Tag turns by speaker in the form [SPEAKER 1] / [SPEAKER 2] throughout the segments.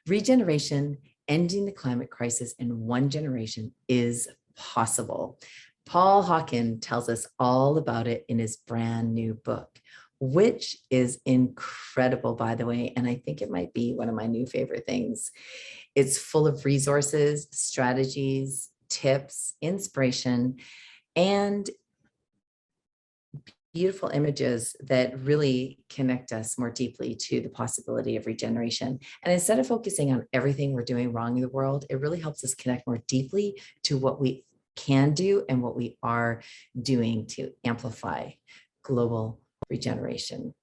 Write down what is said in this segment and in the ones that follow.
[SPEAKER 1] Regeneration, ending the climate crisis in one generation, is possible. Paul Hawken tells us all about it in his brand new book, which is incredible, by the way. And I think it might be one of my new favorite things. It's full of resources, strategies, tips, inspiration, and beautiful images that really connect us more deeply to the possibility of regeneration. And instead of focusing on everything we're doing wrong in the world, it really helps us connect more deeply to what we can do and what we are doing to amplify global regeneration.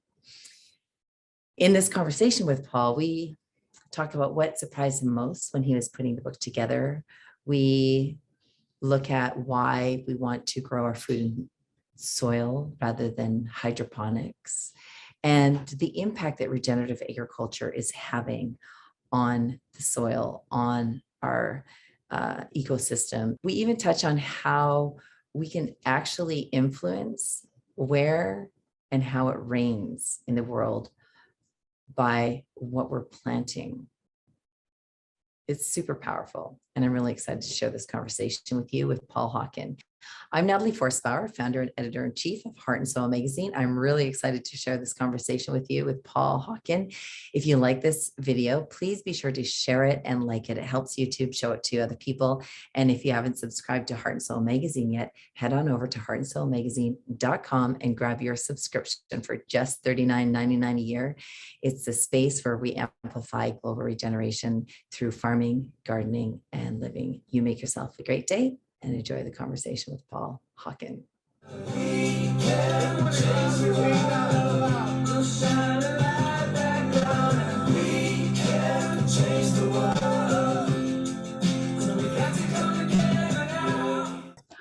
[SPEAKER 1] In this conversation with Paul, we talk about what surprised him most when he was putting the book together. We look at why we want to grow our food in soil rather than hydroponics, and the impact that regenerative agriculture is having on the soil, on our ecosystem. We even touch on how we can actually influence where and how it rains in the world by what we're planting. It's super powerful. And I'm really excited to share this conversation with you with Paul Hawken. I'm Natalie Forstbauer, founder and editor-in-chief of Heart and Soil magazine. I'm really excited to share this conversation with you with Paul Hawken. If you like this video, please be sure to share it and like it. It helps YouTube show it to other people. And if you haven't subscribed to Heart and Soil magazine yet, head on over to heartandsoilmagazine.com and grab your subscription for just $39.99 a year. It's the space where we amplify global regeneration through farming, gardening, and living. You make yourself a great day and enjoy the conversation with Paul Hawken.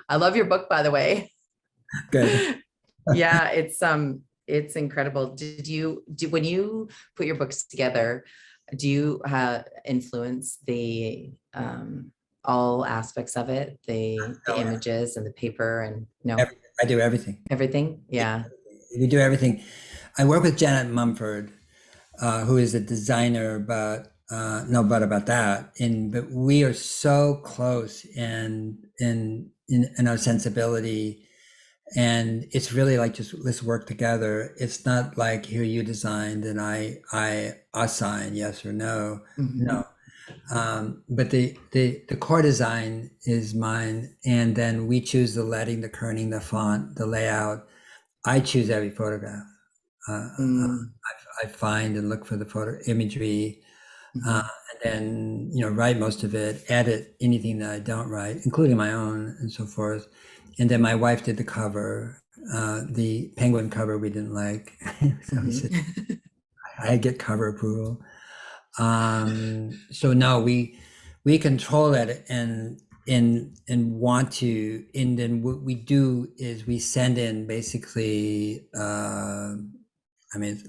[SPEAKER 1] I love your book, by the way.
[SPEAKER 2] Good.
[SPEAKER 1] Yeah, it's incredible. When you put your books together, do you influence the all aspects of it, the images and the paper and
[SPEAKER 2] I do everything.
[SPEAKER 1] Everything? Yeah.
[SPEAKER 2] We do everything. I work with Janet Mumford, who is a designer, but no but about that. But we are so close in our sensibility, and it's really like just let's work together. It's not like here you designed and I assign yes or no. Mm-hmm. No. But the core design is mine, and then we choose the leading, the kerning, the font, the layout. I choose every photograph. I find and look for the photo imagery, and then write most of it, edit anything that I don't write, including my own and so forth. And then my wife did the cover, the penguin cover we didn't like, so we said, I get cover approval. So no, we control it and want to, and then what we do is we send in basically, I mean,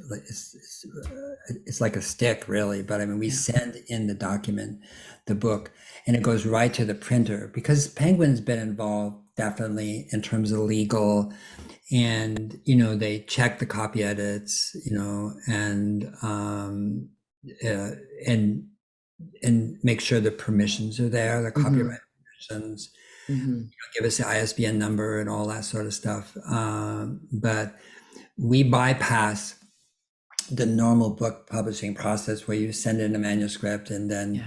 [SPEAKER 2] it's like a stick really, but I mean, we send in the document, the book, and it goes right to the printer, because Penguin's been involved definitely in terms of legal, and, they check the copy edits, and make sure the permissions are there, the copyright permissions, give us the ISBN number and all that sort of stuff. But we bypass the normal book publishing process where you send in a manuscript and then,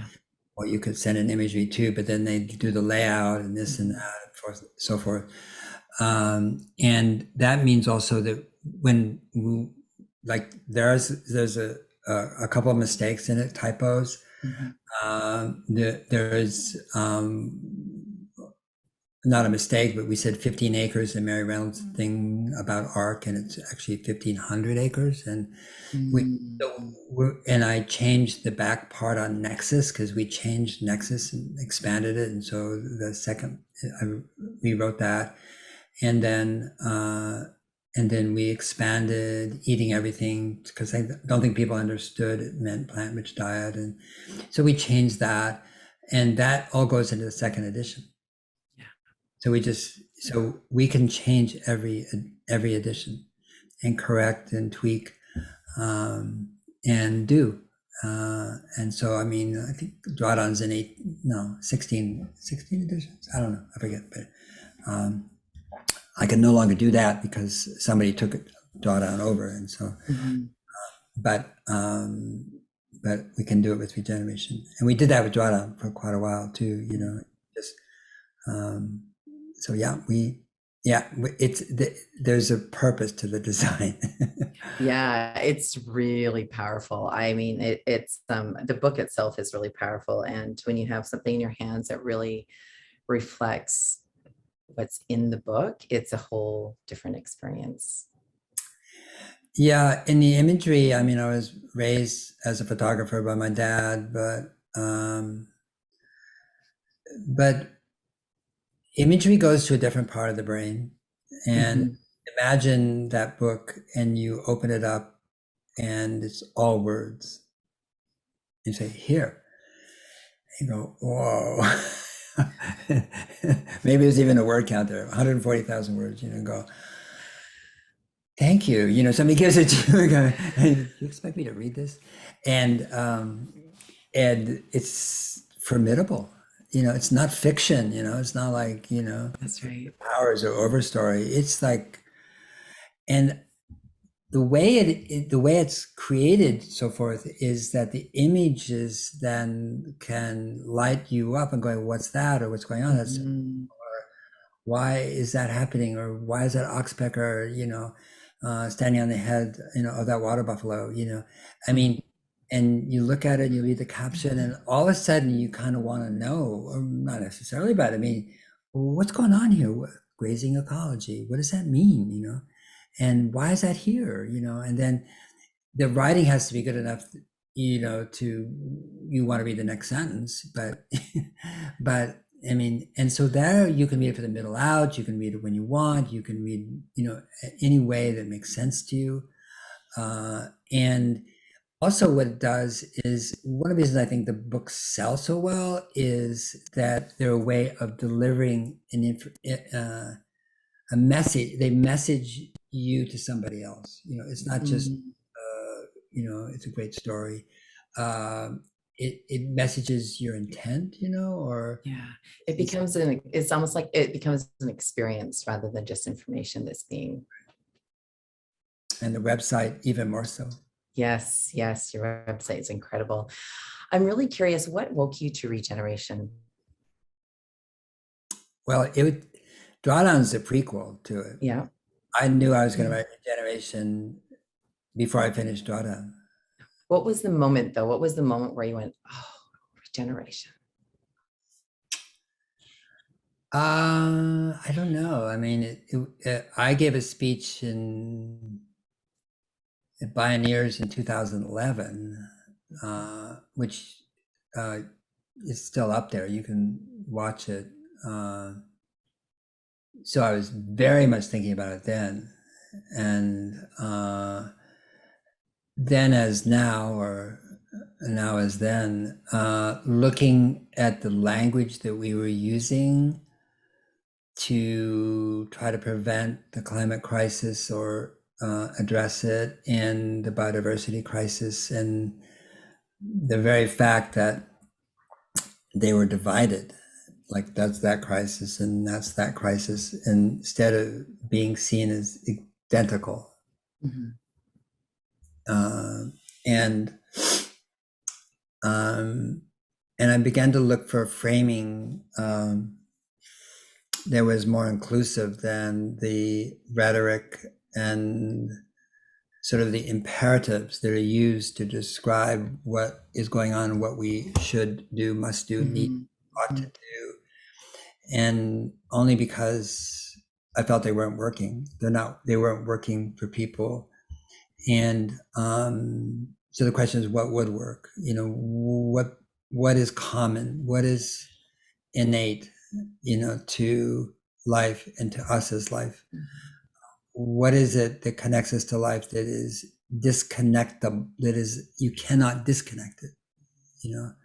[SPEAKER 2] or you could send an imagery too, but then they do the layout and this and that and so forth. And that means also that when there's a couple of mistakes in it, typos. There is not a mistake, but we said 15 acres in Mary Reynolds' thing about ARC, and it's actually 1,500 acres. And and I changed the back part on Nexus, because we changed Nexus and expanded it. And so the second, I rewrote that. And then we expanded eating everything, because I don't think people understood it meant plant-rich diet. And so we changed that, and that all goes into the second edition. So we can change every edition and correct and tweak, and do. And so, I mean, I think Drawdown's in 16 editions. I don't know, I forget, but I can no longer do that because somebody took it Drawdown over, and so,
[SPEAKER 1] Mhm.
[SPEAKER 2] but we can do it with Regeneration, and we did that with Drawdown for quite a while too. Just so there's a purpose to the design.
[SPEAKER 1] Yeah, it's really powerful. I mean, it's the book itself is really powerful. And when you have something in your hands that really reflects what's in the book, it's a whole different experience.
[SPEAKER 2] Yeah, in the imagery, I mean, I was raised as a photographer by my dad, but imagery goes to a different part of the brain. And
[SPEAKER 1] Mhm.
[SPEAKER 2] imagine that book and you open it up and it's all words. You say, here. You go, whoa. Maybe there's even a word count there, 140,000 words, go, thank you. Somebody gives it to you and go, hey, you expect me to read this? And it's formidable. It's not fiction, it's not like,
[SPEAKER 1] That's right.
[SPEAKER 2] Powers or Overstory. It's like, and the way the way it's created, so forth, is that the images then can light you up and going, what's that, or what's going on? That's,
[SPEAKER 1] Mhm.
[SPEAKER 2] why is that happening, or why is that oxpecker, standing on the head, of that water buffalo, I mean, and you look at it and you read the caption, and all of a sudden you kind of want to know, or not necessarily, but I mean, what's going on here? Grazing ecology, what does that mean, and why is that here, and then the writing has to be good enough, to, you want to read the next sentence, but but I mean, and so there you can read it for the middle out, you can read it when you want, you can read, any way that makes sense to you. And also what it does is, one of the reasons I think the books sell so well is that they're a way of delivering a message. They message you to somebody else. It's not just,
[SPEAKER 1] Mhm.
[SPEAKER 2] it's a great story. It messages your intent, or
[SPEAKER 1] Yeah,
[SPEAKER 2] it's,
[SPEAKER 1] it's almost like it becomes an experience rather than just information that's being.
[SPEAKER 2] and the website even more so.
[SPEAKER 1] Yes, yes, your website is incredible. I'm really curious, what woke you to regeneration?
[SPEAKER 2] Well, Drawdown's a prequel to it.
[SPEAKER 1] Yeah.
[SPEAKER 2] I knew I was going to write Regeneration before I finished Drawdown.
[SPEAKER 1] What was the moment though? What was the moment where you went, oh, regeneration?
[SPEAKER 2] I don't know. I mean, I gave a speech at Pioneers in 2011, which is still up there. You can watch it. So I was very much thinking about it then, and then as now, or now as then, looking at the language that we were using to try to prevent the climate crisis, or address it, and the biodiversity crisis, and the very fact that they were divided, like that's that crisis and that's that crisis, instead of being seen as identical.
[SPEAKER 1] Mhm.
[SPEAKER 2] uh, and um, and I began to look for framing that was more inclusive than the rhetoric and sort of the imperatives that are used to describe what is going on, what we should do, must do, need,
[SPEAKER 1] Mhm.
[SPEAKER 2] ought to
[SPEAKER 1] Mhm.
[SPEAKER 2] do. And only because I felt they weren't working. They weren't working for people. And so the question is, what would work? What is common? What is innate, to life and to us as life? What is it that connects us to life that is disconnectable, that is, you cannot disconnect it,
[SPEAKER 1] Mhm.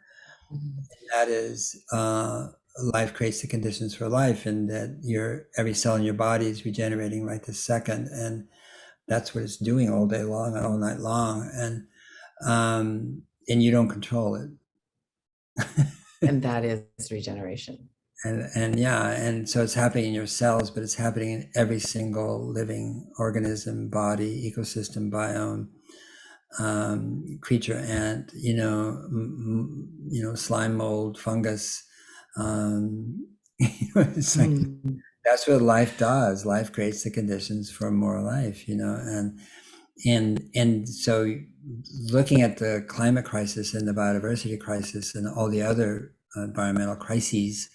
[SPEAKER 2] that is, life creates the conditions for life, and that every cell in your body is regenerating right this second, and that's what it's doing all day long and all night long. And and you don't control it.
[SPEAKER 1] And that is regeneration.
[SPEAKER 2] And yeah, and so it's happening in your cells, but it's happening in every single living organism, body, ecosystem, biome, creature, ant, slime mold, fungus. It's like
[SPEAKER 1] Mm.
[SPEAKER 2] that's what life does. Life creates the conditions for more life, and so looking at the climate crisis and the biodiversity crisis and all the other environmental crises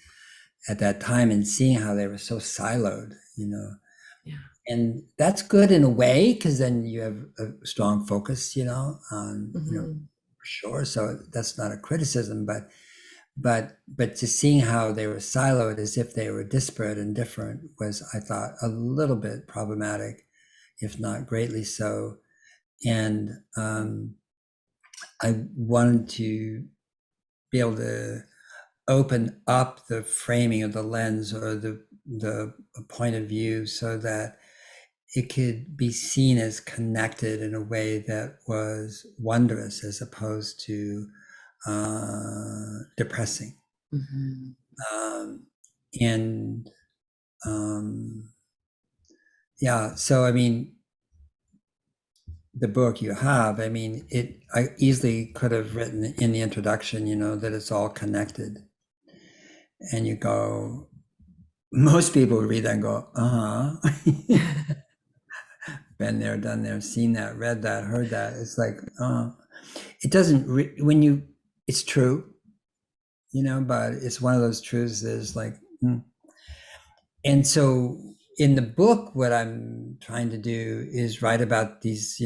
[SPEAKER 2] at that time and seeing how they were so siloed,
[SPEAKER 1] Yeah.
[SPEAKER 2] and that's good in a way because then you have a strong focus, on for sure. So that's not a criticism, but just seeing how they were siloed as if they were disparate and different was, I thought, a little bit problematic, if not greatly so. And I wanted to be able to open up the framing of the lens or the point of view so that it could be seen as connected in a way that was wondrous as opposed to depressing.
[SPEAKER 1] Mm-hmm.
[SPEAKER 2] And yeah, so I mean, the book you have, I mean, I easily could have written in the introduction, that it's all connected. And you go, most people read that and go, been there, done there, seen that, read that, heard that. It's like, it doesn't, it's true, but it's one of those truths that is like, And so in the book, what I'm trying to do is write about these,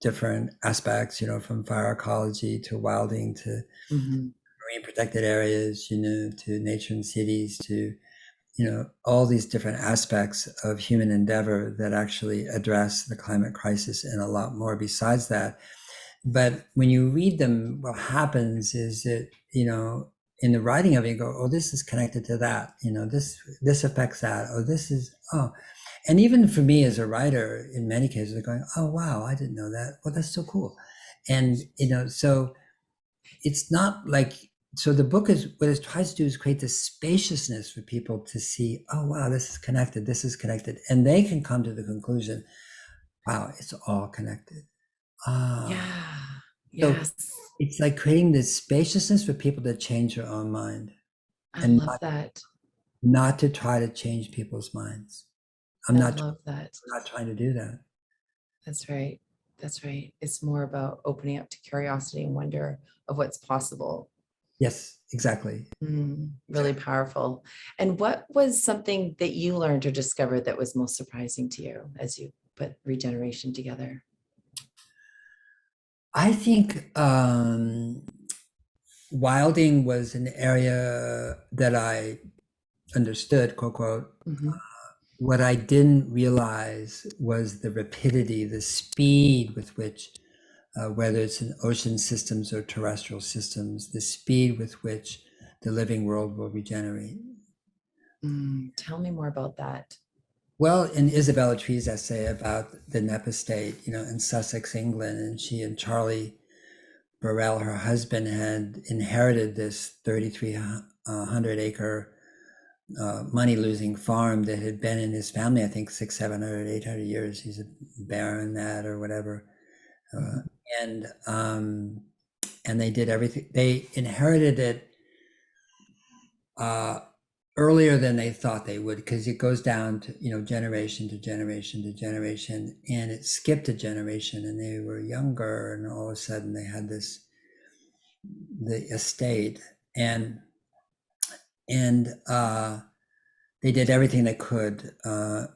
[SPEAKER 2] different aspects, from fire ecology to wilding to marine protected areas, to nature and cities, to, all these different aspects of human endeavor that actually address the climate crisis and a lot more besides that. But when you read them, what happens is that, in the writing of it, you go, oh, this is connected to that, this affects that, and even for me as a writer, in many cases, they're going, oh, wow, I didn't know that. Well, that's so cool. And, so it's not like, so the book is, what it tries to do is create this spaciousness for people to see, oh, wow, this is connected. And they can come to the conclusion, wow, it's all connected.
[SPEAKER 1] Yeah.
[SPEAKER 2] So
[SPEAKER 1] Yes.
[SPEAKER 2] it's like creating this spaciousness for people to change their own mind
[SPEAKER 1] I
[SPEAKER 2] and
[SPEAKER 1] love that.
[SPEAKER 2] not to try to change people's minds. I'm
[SPEAKER 1] I
[SPEAKER 2] not
[SPEAKER 1] love that.
[SPEAKER 2] trying to do that.
[SPEAKER 1] That's right. That's right. It's more about opening up to curiosity and wonder of what's possible.
[SPEAKER 2] Yes, exactly.
[SPEAKER 1] Really powerful. And what was something that you learned or discovered that was most surprising to you as you put regeneration together?
[SPEAKER 2] I think wilding was an area that I understood, quote, quote. What I didn't realize was the rapidity, the speed with which, whether it's in ocean systems or terrestrial systems, the speed with which the living world will regenerate.
[SPEAKER 1] Tell me more about that.
[SPEAKER 2] Well, in Isabella Tree's essay about the Napa State, in Sussex, England, and she and Charlie Burrell, her husband, had inherited this 3,300 acre money-losing farm that had been in his family, I think 600, 700, 800 years. He's a baron that or whatever. And they did everything. They inherited it earlier than they thought they would, because it goes down to, generation to generation to generation, and it skipped a generation, and they were younger, and all of a sudden they had the estate, and they did everything they could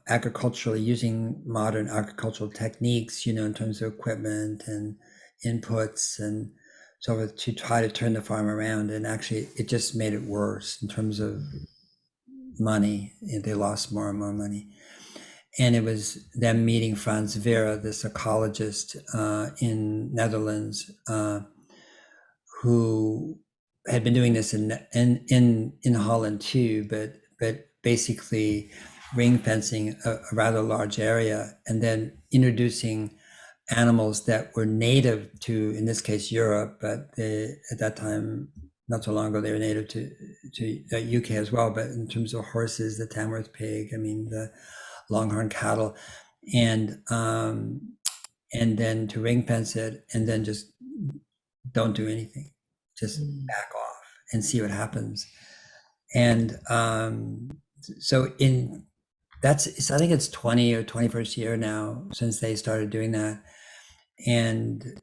[SPEAKER 2] agriculturally, using modern agricultural techniques, in terms of equipment and inputs and so forth, to try to turn the farm around. And actually, it just made it worse in terms of money. They lost more and more money. And it was them meeting Frans Vera, this ecologist in Netherlands, who had been doing this in Holland too, but basically ring fencing a rather large area and then introducing animals that were native to, in this case, Europe, but they, at that time, not so long ago, they were native to UK as well. But in terms of horses, the Tamworth pig, I mean, the longhorn cattle, and then to ring fence it, and then just don't do anything, just back off and see what happens. And so in that's, I think it's 20 or 21st year now since they started doing that. And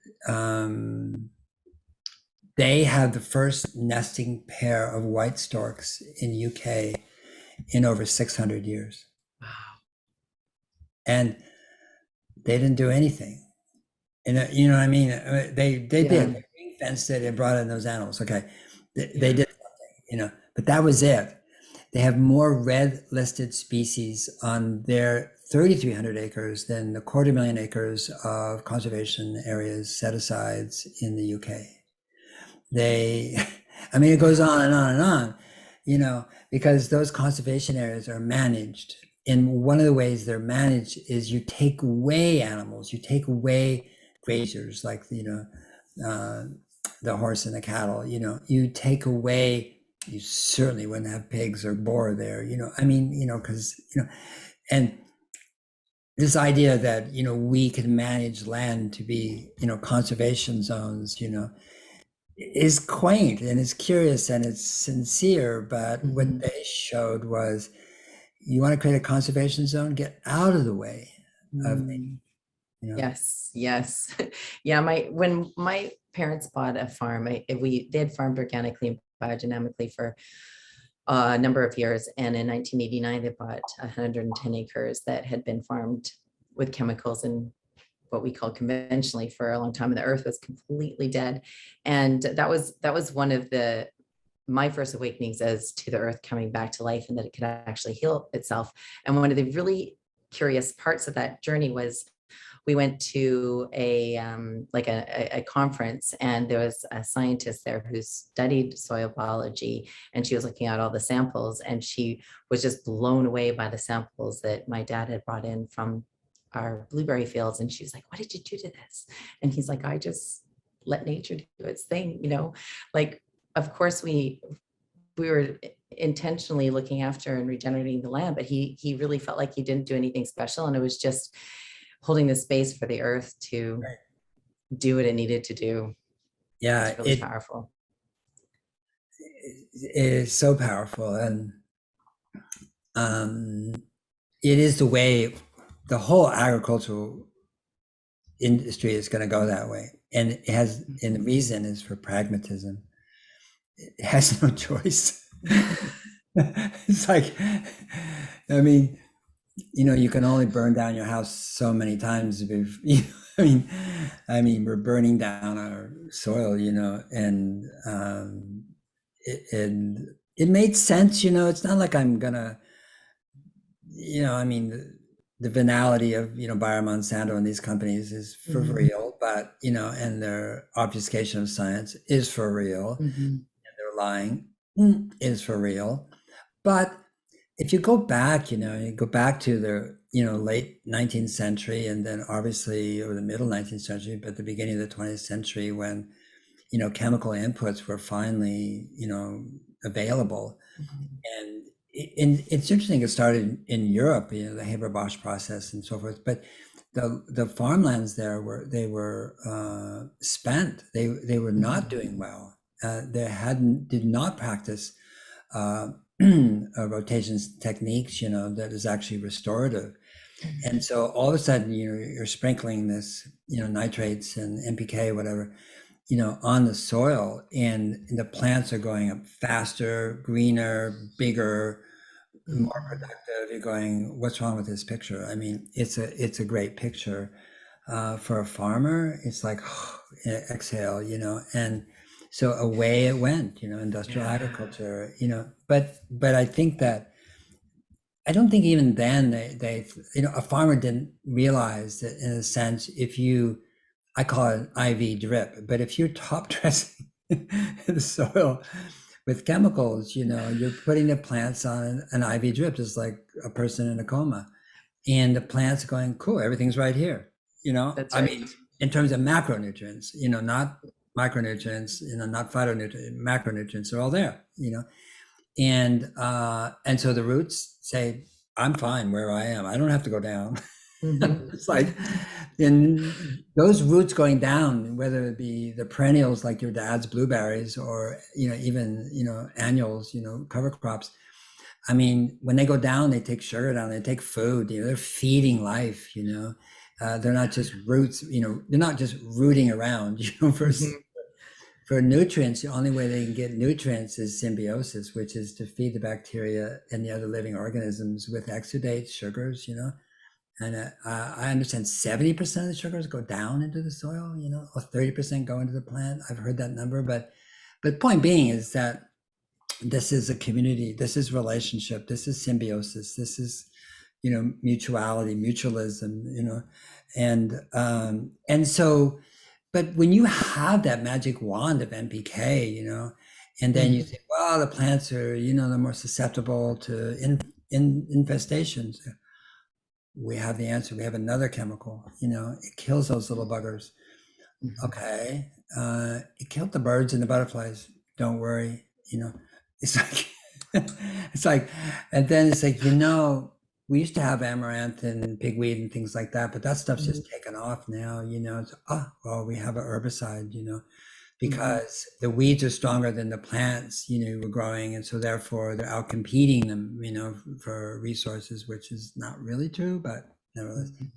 [SPEAKER 2] they have the first nesting pair of white storks in UK in over 600 years.
[SPEAKER 1] Wow.
[SPEAKER 2] And they didn't do anything. And you know what I mean? They did. They ring fenced it and brought in those animals. Okay. They did something, you know, but that was it. They have more red listed species on their 3,300 acres than the 250,000 acres of conservation areas set aside in the UK. They, I mean, it goes on and on and on, you know, because those conservation areas are managed. And one of the ways they're managed is you take away animals, you take away grazers, like, you know, the horse and the cattle, you know, you take away, you certainly wouldn't have pigs or boar there, you know, I mean, you know, because, you know, and this idea that, you know, we can manage land to be, you know, conservation zones, you know, is quaint and it's curious and it's sincere. But what they showed was, you want to create a conservation zone, get out of the way of nature. You know?
[SPEAKER 1] Yes, yes. Yeah, when my parents bought a farm, they had farmed organically and biodynamically for a number of years. And in 1989, they bought 110 acres that had been farmed with chemicals and what we call conventionally for a long time. And the earth was completely dead. And that was one of my first awakenings as to the earth coming back to life and that it could actually heal itself. And one of the really curious parts of that journey was we went to a conference, and there was a scientist there who studied soil biology, and she was looking at all the samples, and she was just blown away by the samples that my dad had brought in from our blueberry fields. And she was like, "What did you do to this?" And he's like, "I just let nature do its thing, you know." Like, of course we were intentionally looking after and regenerating the land, but he really felt like he didn't do anything special, and it was just holding the space for the earth to do what it needed to do.
[SPEAKER 2] Yeah,
[SPEAKER 1] it's really powerful.
[SPEAKER 2] It is so powerful, and it is the way the whole agricultural industry is going to go that way, and it has, and the reason is for pragmatism. It has no choice. It's like, I mean, you know, you can only burn down your house so many times. If, you know, I mean, we're burning down our soil, you know, and it made sense, you know. It's not like I'm gonna, you know, I mean, the venality of, you know, Bayer, Monsanto and these companies is for real, but, you know, and their obfuscation of science is for real, and their lying is for real. But if you go back, you know, you go back to the, you know, late 19th century, and then obviously, or the middle 19th century, but the beginning of the 20th century, when, you know, chemical inputs were finally, you know, available. And it's interesting, it started in Europe, you know, the Haber-Bosch process and so forth, but the farmlands there were spent. They were not doing well. Did not practice rotations techniques, you know, that is actually restorative. And so all of a sudden you're sprinkling this, you know, nitrates and NPK, whatever, you know, on the soil, and the plants are going up faster, greener, bigger, more productive. You're going, what's wrong with this picture? I mean, it's a great picture for a farmer. It's like, oh, exhale, you know, and so away it went, you know, industrial agriculture, you know, but I think that, I don't think even then they, you know, a farmer didn't realize that, in a sense, if you, I call it an IV drip, but if you're top dressing the soil with chemicals, you know, you're putting the plants on an IV drip, just like a person in a coma, and the plants are going, cool, everything's right here, you know.
[SPEAKER 1] That's
[SPEAKER 2] I
[SPEAKER 1] right.
[SPEAKER 2] mean, in terms of macronutrients, not micronutrients, not phytonutrients, macronutrients are all there, and so the roots say, I'm fine where I am. I don't have to go down.
[SPEAKER 1] Mhm.
[SPEAKER 2] It's like, and those roots going down, whether it be the perennials like your dad's blueberries, or even annuals, cover crops. I mean, when they go down, they take sugar down, they take food, they're feeding life, they're not just roots, they're not just rooting around,
[SPEAKER 1] Mhm.
[SPEAKER 2] for nutrients. The only way they can get nutrients is symbiosis, which is to feed the bacteria and the other living organisms with exudates, sugars, and I understand 70% of the sugars go down into the soil, or 30% go into the plant. I've heard that number, but point being is that this is a community, this is relationship, this is symbiosis, this is mutuality, mutualism, and so, but when you have that magic wand of NPK, and then you
[SPEAKER 1] Mhm.
[SPEAKER 2] say, well, the plants are, they're more susceptible to infestations. We have the answer. We have another chemical, it kills those little buggers.
[SPEAKER 1] Mhm.
[SPEAKER 2] Okay. It killed the birds and the butterflies. Don't worry. It's like, it's like, and then it's like, we used to have amaranth and pigweed and things like that, but that stuff's
[SPEAKER 1] Mhm.
[SPEAKER 2] just taken off now, it's, well, we have an herbicide,
[SPEAKER 1] Mhm.
[SPEAKER 2] because the weeds are stronger than the plants, were growing. And so therefore they're out competing them, for resources, which is not really true, but nevertheless.
[SPEAKER 1] Mhm.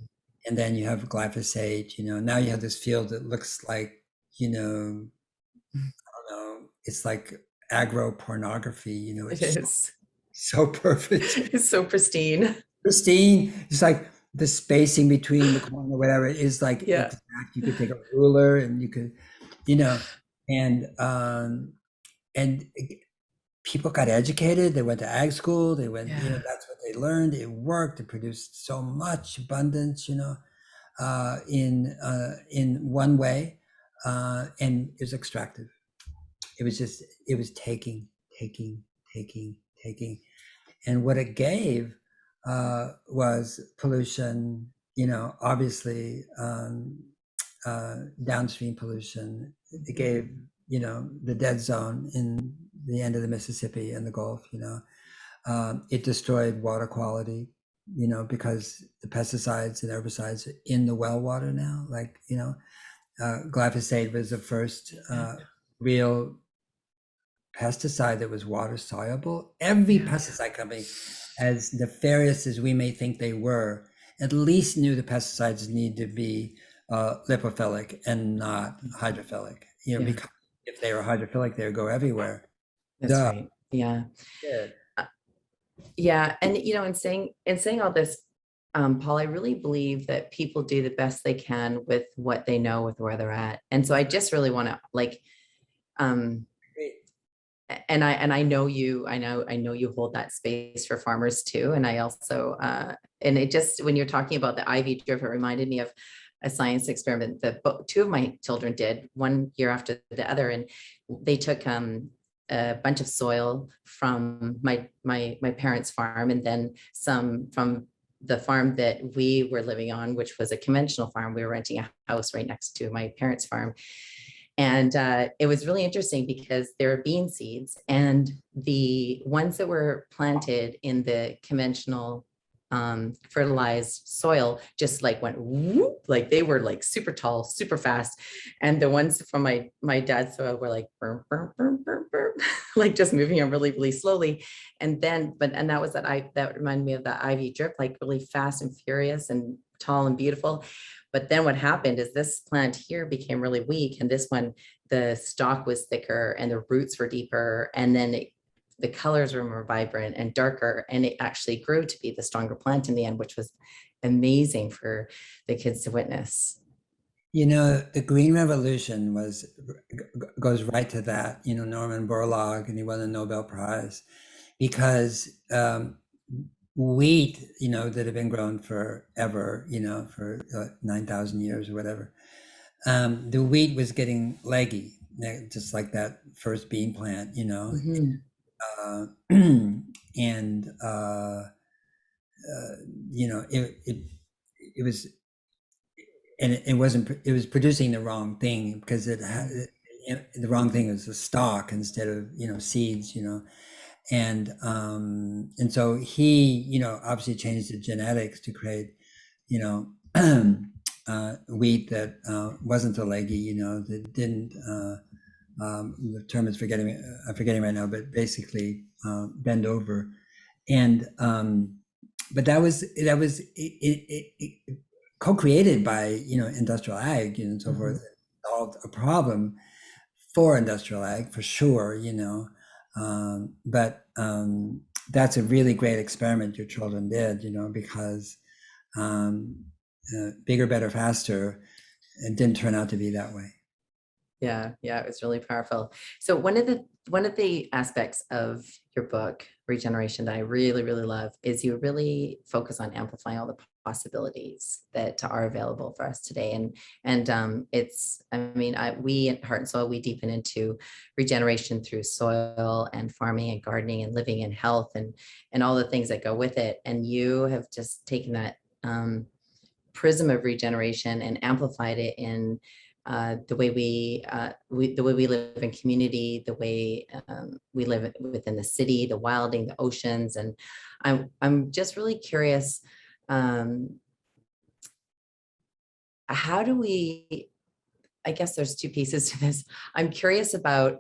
[SPEAKER 2] And then you have glyphosate, now you have this field that looks like, I don't know, it's like agro pornography,
[SPEAKER 1] It
[SPEAKER 2] it's
[SPEAKER 1] is.
[SPEAKER 2] so perfect,
[SPEAKER 1] It's so pristine.
[SPEAKER 2] pristine. It's like the spacing between the corn or whatever is like
[SPEAKER 1] Yeah.
[SPEAKER 2] exact. You could take a ruler and you could, you know, and people got educated. They went to ag school. They went,
[SPEAKER 1] Yeah.
[SPEAKER 2] that's what they learned. It worked. It produced so much abundance, in one way, and it was extractive. It was taking, taking, and what it gave was pollution. Obviously, downstream pollution. It
[SPEAKER 1] Mhm.
[SPEAKER 2] gave the dead zone in the end of the Mississippi and the Gulf. It destroyed water quality. Because the pesticides and herbicides are in the well water now. Like glyphosate was the first
[SPEAKER 1] Yeah.
[SPEAKER 2] real pesticide that was water soluble. Every
[SPEAKER 1] Yeah.
[SPEAKER 2] pesticide company, as nefarious as we may think they were, at least knew the pesticides need to be lipophilic and not hydrophilic.
[SPEAKER 1] Yeah.
[SPEAKER 2] Because if they were hydrophilic, they would go everywhere.
[SPEAKER 1] That's
[SPEAKER 2] Duh.
[SPEAKER 1] right. Yeah.
[SPEAKER 2] Shit.
[SPEAKER 1] Uh, Yeah. And in saying all this, Paul, I really believe that people do the best they can with what they know, with where they're at. And so I just really want to um, and I know I know you hold that space for farmers too. And I also and it just, when you're talking about the IV drip, it reminded me of a science experiment that two of my children did one year after the other. And they took a bunch of soil from my parents' farm, and then some from the farm that we were living on, which was a conventional farm. We were renting a house right next to my parents' farm. And it was really interesting because there are bean seeds, and the ones that were planted in the conventional fertilized soil just like went whoop, like they were like super tall, super fast. And the ones from my dad's soil were like burr, burr, burr, burr, burr, like just moving on really, really slowly. And then, and that was that reminded me of that IV drip, like really fast and furious and tall and beautiful. But then what happened is this plant here became really weak, and this one, the stalk was thicker and the roots were deeper, and then the colors were more vibrant and darker, and it actually grew to be the stronger plant in the end, which was amazing for the kids to witness.
[SPEAKER 2] The Green Revolution goes right to that. Norman Borlaug, and he won the Nobel Prize because wheat, that had been grown forever, for 9,000 years or whatever. The wheat was getting leggy, just like that first bean plant,
[SPEAKER 1] Mhm.
[SPEAKER 2] uh, and it was and it wasn't, it was producing the wrong thing because it had, the wrong thing was the stalk instead of, seeds, and so he, obviously changed the genetics to create, you know, wheat that wasn't so leggy, that didn't, the term is I'm forgetting right now, but basically bend over. And but that was co-created by industrial ag and so forth, solved a problem for industrial ag for sure, but that's a really great experiment your children did, because bigger, better, faster, it didn't turn out to be that way.
[SPEAKER 1] Yeah, yeah, it was really powerful. So one of the aspects of your book, Regeneration, that I really, really love is you really focus on amplifying all the possibilities that are available for us today. And it's, I mean, we at Heart and Soil, we deepen into regeneration through soil and farming and gardening and living in health and all the things that go with it. And you have just taken that prism of regeneration and amplified it in the way the way we live in community, the way we live within the city, the wilding, the oceans, and I'm just really curious. How do we? I guess there's two pieces to this. I'm curious about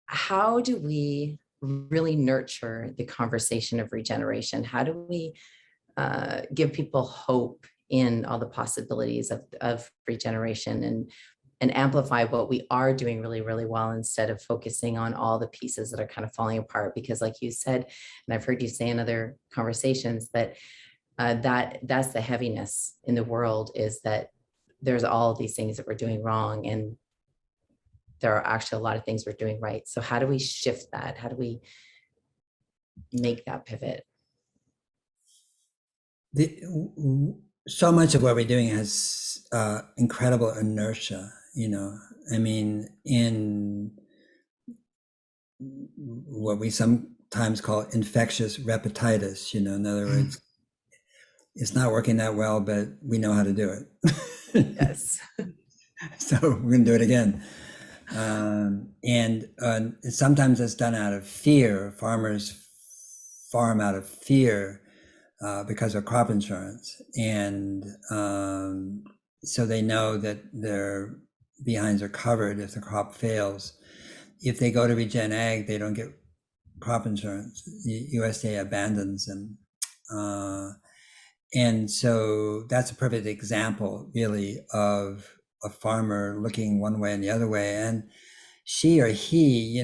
[SPEAKER 1] how do we really nurture the conversation of regeneration? How do we give people hope in all the possibilities of regeneration and amplify what we are doing really, really well instead of focusing on all the pieces that are kind of falling apart? Because like you said, and I've heard you say in other conversations, that that's the heaviness in the world, is that there's all of these things that we're doing wrong, and there are actually a lot of things we're doing right. So how do we shift that? How do we make that pivot?
[SPEAKER 2] So much of what we're doing has incredible inertia, I mean, in what we sometimes call infectious repetitis, in other words, it's not working that well, but we know how to do it.
[SPEAKER 1] Yes.
[SPEAKER 2] So we're going to do it again. And sometimes it's done out of fear. Farmers farm out of fear because of crop insurance. And so they know that their behinds are covered if the crop fails. If they go to Regen Ag, they don't get crop insurance. USDA abandons them. And so that's a perfect example, really, of a farmer looking one way and the other way. And she or he,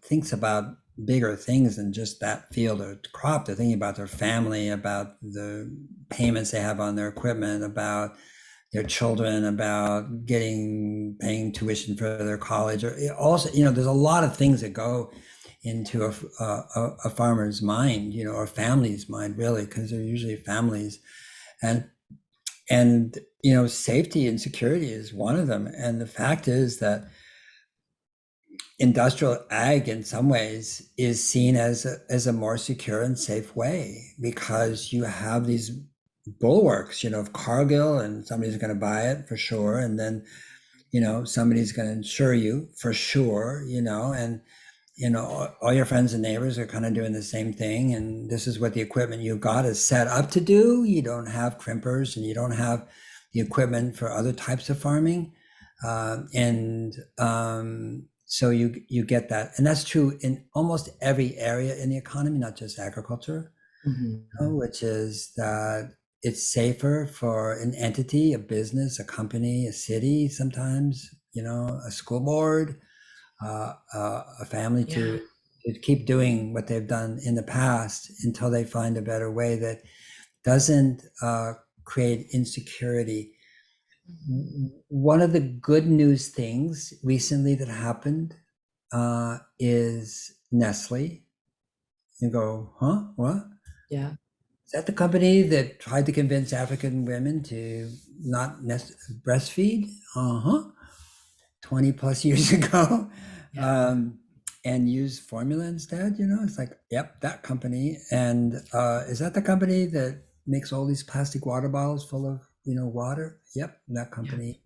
[SPEAKER 2] thinks about bigger things than just that field or crop. They're thinking about their family, about the payments they have on their equipment, about their children, about paying tuition for their college, or also, there's a lot of things that go into a farmer's mind, or a family's mind, really, because they're usually families, and safety and security is one of them. And the fact is that industrial ag in some ways is seen as a more secure and safe way, because you have these bulwarks, of Cargill, and somebody's going to buy it for sure, and then somebody's going to insure you for sure, and all your friends and neighbors are kind of doing the same thing, and this is what the equipment you've got is set up to do. You don't have crimpers, and you don't have the equipment for other types of farming, so you get that, and that's true in almost every area in the economy, not just agriculture. Which is that it's safer for an entity, a business, a company, a city, sometimes, a school board, a family to keep doing what they've done in the past until they find a better way that doesn't create insecurity. One of the good news things recently that happened is Nestle. You go, huh? What?
[SPEAKER 1] Yeah.
[SPEAKER 2] Is that the company that tried to convince African women to not breastfeed? 20 plus years ago, and use formula instead. It's like, yep, that company. And is that the company that makes all these plastic water bottles full of, water. Yep, that
[SPEAKER 1] Yeah.
[SPEAKER 2] company.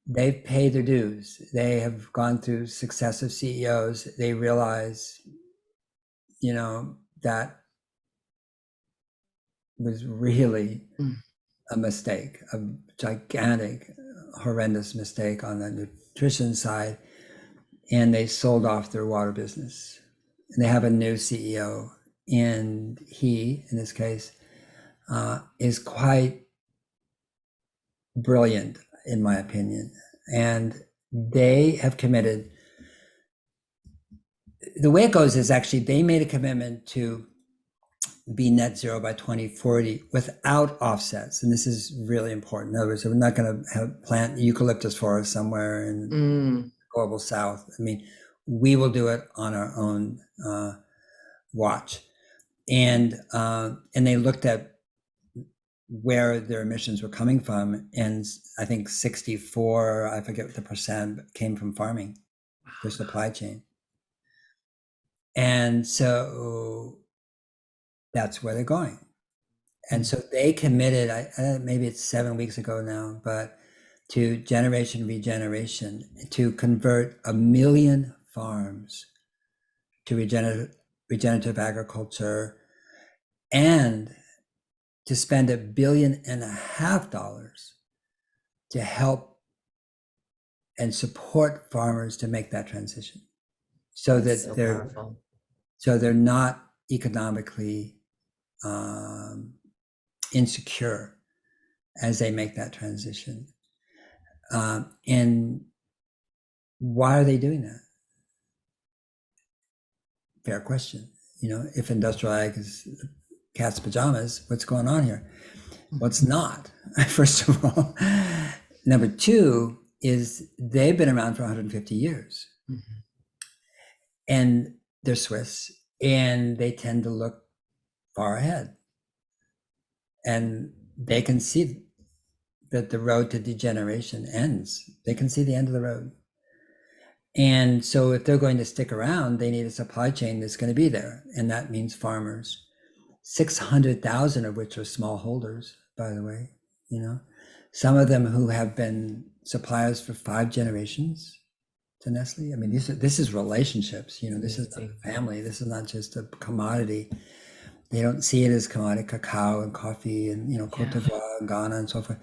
[SPEAKER 2] They've paid their dues. They have gone through successive CEOs. They realize, that was really
[SPEAKER 1] Mm.
[SPEAKER 2] a mistake, a gigantic, horrendous mistake on the nutrition side. And they sold off their water business. And they have a new CEO. And he, in this case, is quite brilliant, in my opinion. And they have committed. The way it goes is actually they made a commitment to be net zero by 2040 without offsets. And this is really important. In other words, we're not going to have plant eucalyptus forest somewhere in the global south. I mean, we will do it on our own watch. And they looked at where their emissions were coming from, and I think 64, I forget what the percent, came from farming, their supply chain. And so that's where they're going. And so they committed, maybe it's 7 weeks ago now, but to Regeneration, to convert 1 million farms to regenerative agriculture, and to spend $1.5 billion to help and support farmers to make that transition, so that
[SPEAKER 1] So
[SPEAKER 2] they're
[SPEAKER 1] powerful.
[SPEAKER 2] so they're not economically insecure as they make that transition. And why are they doing that? Fair question. If industrial ag is cat's pajamas, what's going on here? Well, it's not, first of all. Number two is they've been around for 150 years.
[SPEAKER 1] Mm-hmm.
[SPEAKER 2] And they're Swiss, and they tend to look far ahead. And they can see that the road to degeneration ends. They can see the end of the road. And so if they're going to stick around, they need a supply chain that's going to be there. And that means farmers, 600,000 of which are smallholders, by the way, some of them who have been suppliers for 5 generations to Nestle. I mean, this is relationships, this is a family. This is not just a commodity. They don't see it as commodity, cacao and coffee and, Cote d'Ivoire and Ghana and so forth.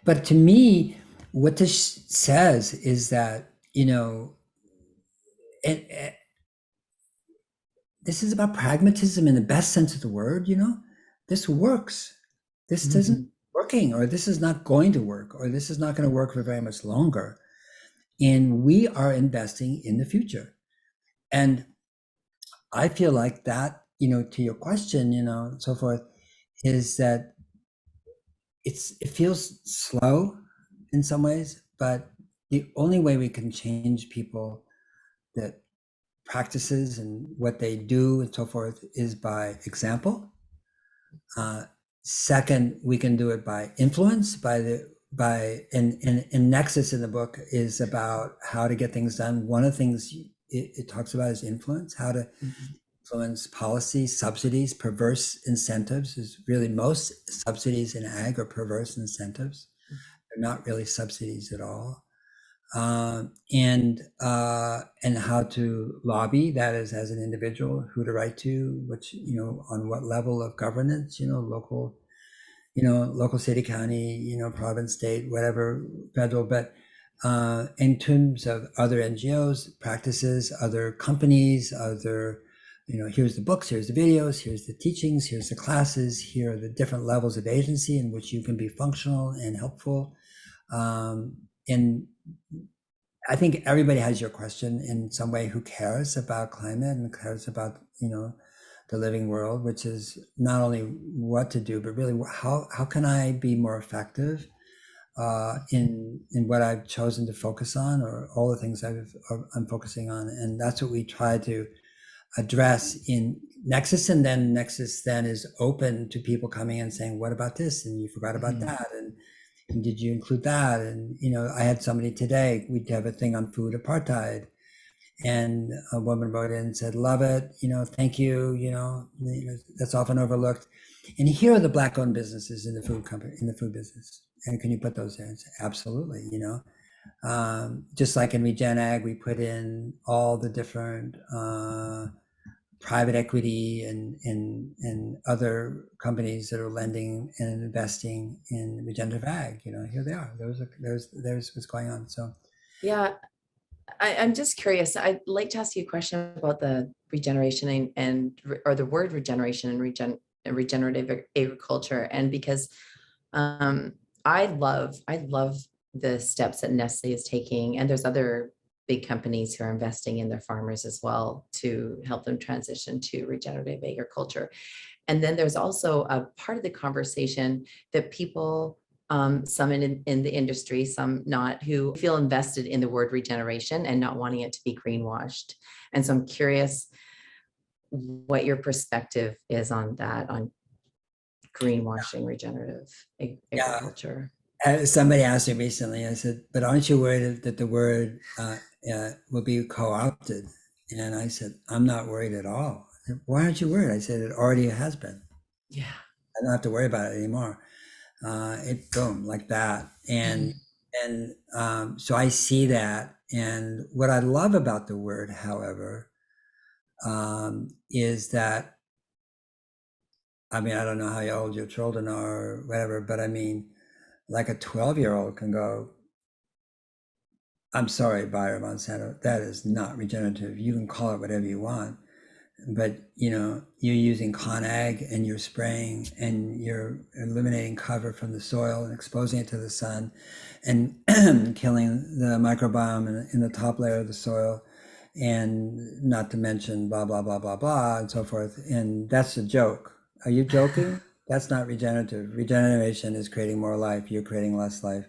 [SPEAKER 2] But to me, what this says is that, this is about pragmatism in the best sense of the word. This works. This doesn't working, or this is not going to work, or this is not going to work for very much longer. And we are investing in the future. And I feel like that, to your question, and so forth, is that it feels slow in some ways, but the only way we can change people, that practices and what they do and so forth, is by example. Second, we can do it by influence, and Nexus in the book is about how to get things done. One of the things it talks about is influence, how to influence policy, subsidies, perverse incentives. Is really most subsidies in ag are perverse incentives. They're not really subsidies at all. And how to lobby, that is, as an individual, who to write to, which, on what level of governance, local, city, county, province, state, whatever, federal. But in terms of other NGOs, practices, other companies, other, here's the books, here's the videos, here's the teachings, here's the classes, here are the different levels of agency in which you can be functional and helpful. And I think everybody has your question in some way, who cares about climate and cares about, the living world, which is not only what to do, but really how can I be more effective in what I've chosen to focus on, or all the things I'm focusing on. And that's what we try to address in Nexus. And then Nexus then is open to people coming and saying, what about this? And you forgot about that. And did you include that? And, I had somebody today, we'd have a thing on food apartheid. And a woman wrote in and said, love it, thank you, that's often overlooked. And here are the Black-owned businesses in the food company, in the food business. And can you put those in? Absolutely, just like in Regen Ag, we put in all the different private equity and other companies that are lending and investing in regenerative ag. Here they are. There's what's going on. So
[SPEAKER 1] Yeah, I'm just curious. I'd like to ask you a question about the regeneration or the word regeneration and regenerative agriculture. And because I love the steps that Nestle is taking, and there's other big companies who are investing in their farmers as well to help them transition to regenerative agriculture. And then there's also a part of the conversation that people, some in the industry, some not, who feel invested in the word regeneration and not wanting it to be greenwashed. And so I'm curious what your perspective is on that, on greenwashing regenerative agriculture.
[SPEAKER 2] Somebody asked me recently, I said, but aren't you worried that the word will be co-opted? And I said, I'm not worried at all. Why aren't you worried? I said, it already has been.
[SPEAKER 1] Yeah.
[SPEAKER 2] I don't have to worry about it anymore. It boom, like that. And so I see that. And what I love about the word, however, is that, I mean, I don't know how old your children are or whatever, but I mean, like a 12-year-old can go, I'm sorry, Bayer Monsanto, that is not regenerative. You can call it whatever you want, but you're using ConAg and you're spraying and you're eliminating cover from the soil and exposing it to the sun and killing the microbiome in the top layer of the soil, and not to mention blah, blah, blah, blah, blah, and so forth. And that's a joke. Are you joking? That's not regenerative. Regeneration is creating more life. You're creating less life.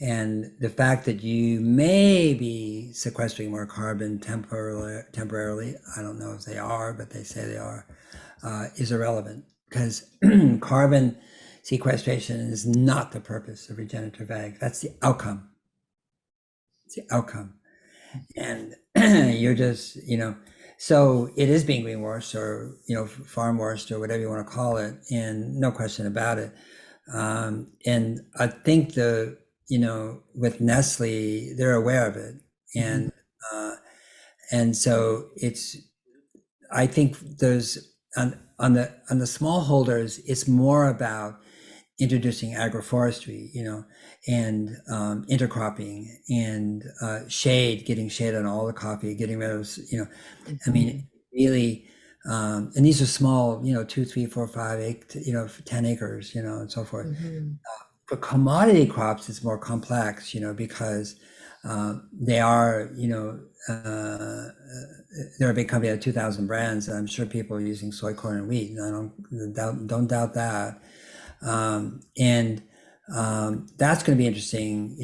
[SPEAKER 2] And the fact that you may be sequestering more carbon temporarily, I don't know if they are, but they say they are, is irrelevant, because carbon sequestration is not the purpose of regenerative ag. That's the outcome. It's the outcome. And you're just, so it is being greenwashed or, farm washed or whatever you want to call it, and no question about it. And I think with Nestle, they're aware of it. And so I think there's on the smallholders, it's more about introducing agroforestry, and intercropping and getting shade on all the coffee, getting rid of, I mean, really, and these are small, 2, 3, 4, 5, 10 acres, and so forth. For commodity crops, it's more complex, because they are, they're a big company at 2,000 brands, and I'm sure people are using soy, corn, and wheat. And I don't doubt that. And that's going to be interesting,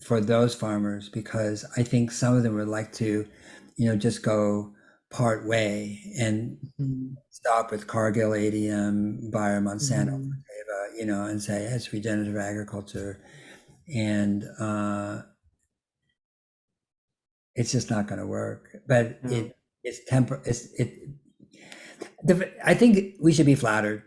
[SPEAKER 2] for those farmers, because I think some of them would like to, just go part way and stop with Cargill, ADM, Bayer, Monsanto, and say it's regenerative agriculture, and it's just not going to work. But it's I think we should be flattered,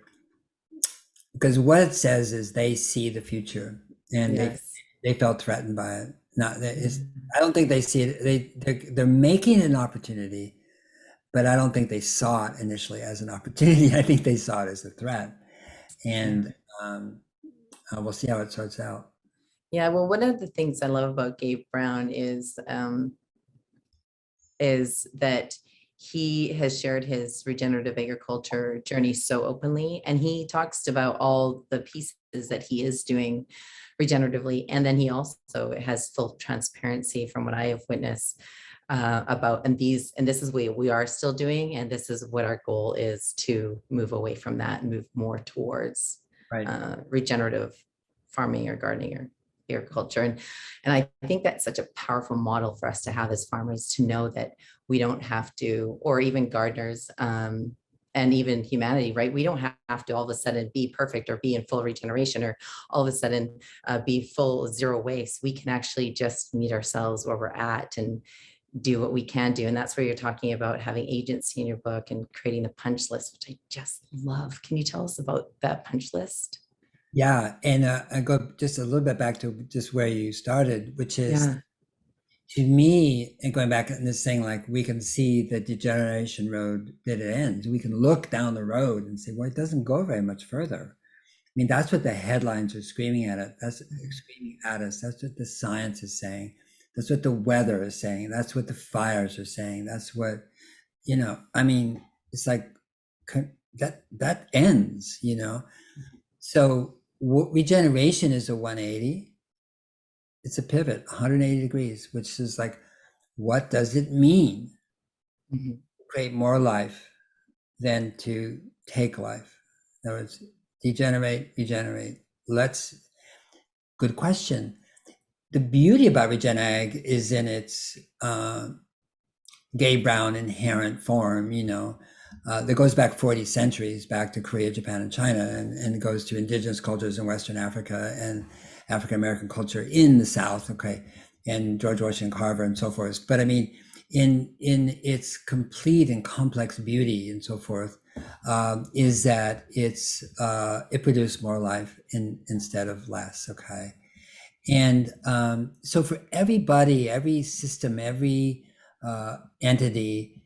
[SPEAKER 2] because what it says is they see the future, and they felt threatened by it. I don't think they see it. They're making an opportunity, but I don't think they saw it initially as an opportunity. I think they saw it as a threat, and we'll see how it sorts out.
[SPEAKER 1] Yeah, well, one of the things I love about Gabe Brown is that he has shared his regenerative agriculture journey so openly, and he talks about all the pieces that he is doing regeneratively. And then he also has full transparency from what I have witnessed about, and this is what we are still doing. And this is what our goal is, to move away from that and move more towards regenerative farming or gardening or agriculture. And I think that's such a powerful model for us to have as farmers, to know that we don't have to, or even gardeners, and even humanity, right? We don't have to all of a sudden be perfect or be in full regeneration, or all of a sudden be full zero waste. We can actually just meet ourselves where we're at, and do what we can do. And that's where you're talking about having agency in your book and creating the punch list, which I just love. Can you tell us about that punch list?
[SPEAKER 2] Yeah, and I go just a little bit back to just where you started, which is
[SPEAKER 1] Yeah.
[SPEAKER 2] to me, and going back and this saying, like, we can see the degeneration road that it ends. We can look down the road and say, well, it doesn't go very much further. I mean, that's what the headlines are screaming at it. That's screaming at us. That's what the science is saying. That's what the weather is saying. That's what the fires are saying. That's what, I mean, it's like that ends, So regeneration is a 180. It's a pivot, 180 degrees, which is like, what does it mean
[SPEAKER 1] Mhm.
[SPEAKER 2] to create more life than to take life? In other words, degenerate, regenerate. Good question. The beauty about Regenag is in its gay brown inherent form, that goes back 40 centuries, back to Korea, Japan, and China, and it goes to indigenous cultures in Western Africa and African American culture in the South, okay, and George Washington Carver and so forth. But I mean, in its complete and complex beauty and so forth, is that it produced more life instead of less, okay. And so for everybody, every system, every entity,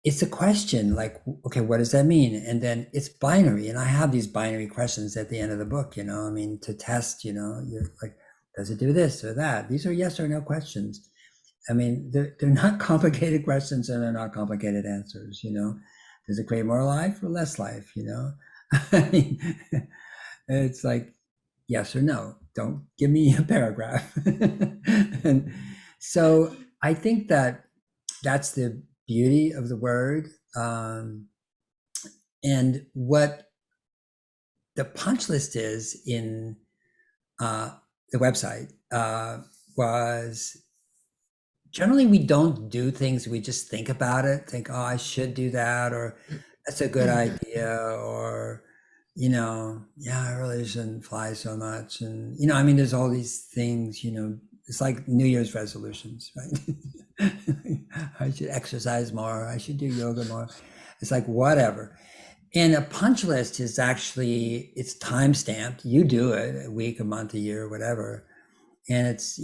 [SPEAKER 2] it's a question like, okay, what does that mean? And then it's binary. And I have these binary questions at the end of the book, I mean, to test, you're like, does it do this or that? These are yes or no questions. I mean, they're not complicated questions and they're not complicated answers, Does it create more life or less life, I mean, it's like, yes or no. Don't give me a paragraph. And so I think that's the beauty of the word. And what the punch list is in the website was generally we don't do things, we just think about it, think, oh, I should do that, or that's a good idea, or yeah, I really shouldn't fly so much. And I mean, there's all these things, it's like New Year's resolutions, right? I should exercise more, I should do yoga more. It's like whatever. And a punch list is actually, it's time stamped. You do it a week, a month, a year, whatever. And it's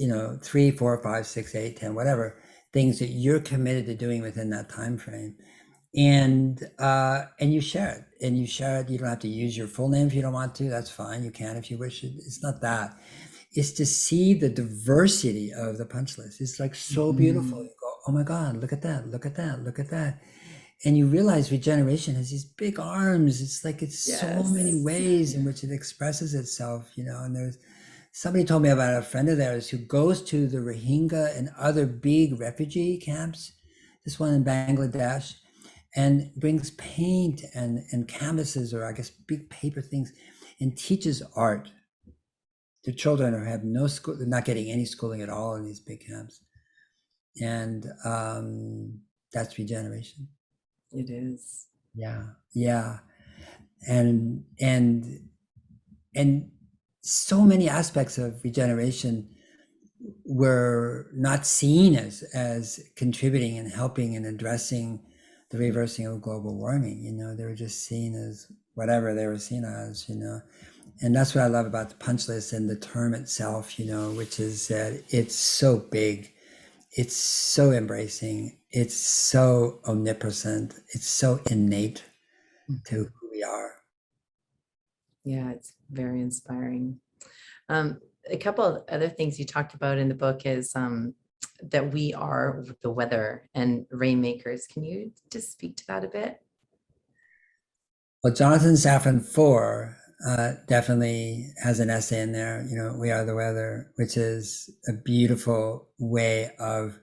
[SPEAKER 2] 3, 4, 5, 6, 8, 10, whatever things that you're committed to doing within that time frame. And you share it, you don't have to use your full name if you don't want to. That's fine, you can if you wish. It's not that. It's to see the diversity of the punch list. It's like so beautiful. You go, oh my God, look at that, look at that, look at that. And you realize regeneration has these big arms. It's like it's so many
[SPEAKER 1] Yes.
[SPEAKER 2] ways in which it expresses itself, and there's somebody told me about a friend of theirs who goes to the Rohingya and other big refugee camps, this one in Bangladesh, and brings paint and canvases, or I guess big paper things, and teaches art to children who have no school, they're not getting any schooling at all in these big camps. And that's regeneration.
[SPEAKER 1] It is.
[SPEAKER 2] Yeah, yeah. And so many aspects of regeneration were not seen as contributing and helping and addressing the reversing of global warming. They were just seen as whatever they were seen as. And that's what I love about the punch list and the term itself, which is that it's so big, it's so embracing, it's so omnipresent, it's so innate to who we are.
[SPEAKER 1] Yeah, it's very inspiring. A couple of other things you talked about in the book is that we are the weather and rainmakers. Can you just speak to that a bit?
[SPEAKER 2] Well, Jonathan Safran Foer definitely has an essay in there, We Are the Weather, which is a beautiful way of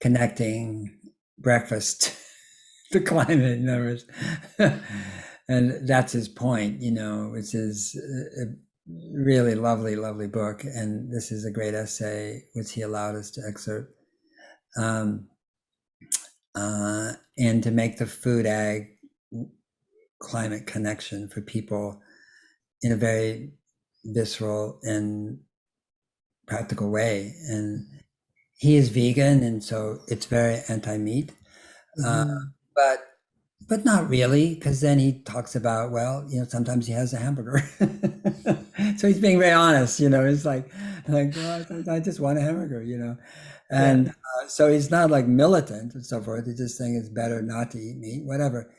[SPEAKER 2] connecting breakfast to climate, in other words. And that's his point, which is a really lovely, lovely book. And this is a great essay, which he allowed us to excerpt. And to make the food ag climate connection for people in a very visceral and practical way. And he is vegan, and so it's very anti-meat. Uh,
[SPEAKER 1] Mhm.
[SPEAKER 2] but but not really, because then he talks about, well, sometimes he has a hamburger. So he's being very honest, it's like, well, sometimes I just want a hamburger,
[SPEAKER 1] Yeah.
[SPEAKER 2] and so he's not like militant and so forth. He's just saying it's better not to eat meat, whatever.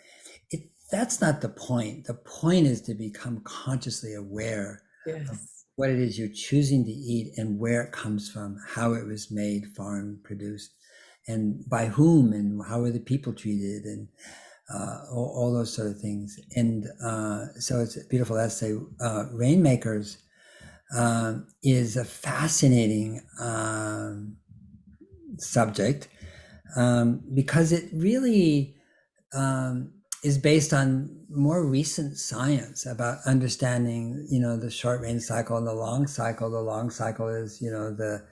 [SPEAKER 2] That's not the point. The point is to become consciously aware of
[SPEAKER 1] Yes.
[SPEAKER 2] what it is you're choosing to eat and where it comes from, how it was made, farm produced, and by whom, and how are the people treated, and all those sort of things. And so it's a beautiful essay. Rainmakers is a fascinating subject because it really is based on more recent science about understanding, the short rain cycle and the long cycle. The long cycle is, the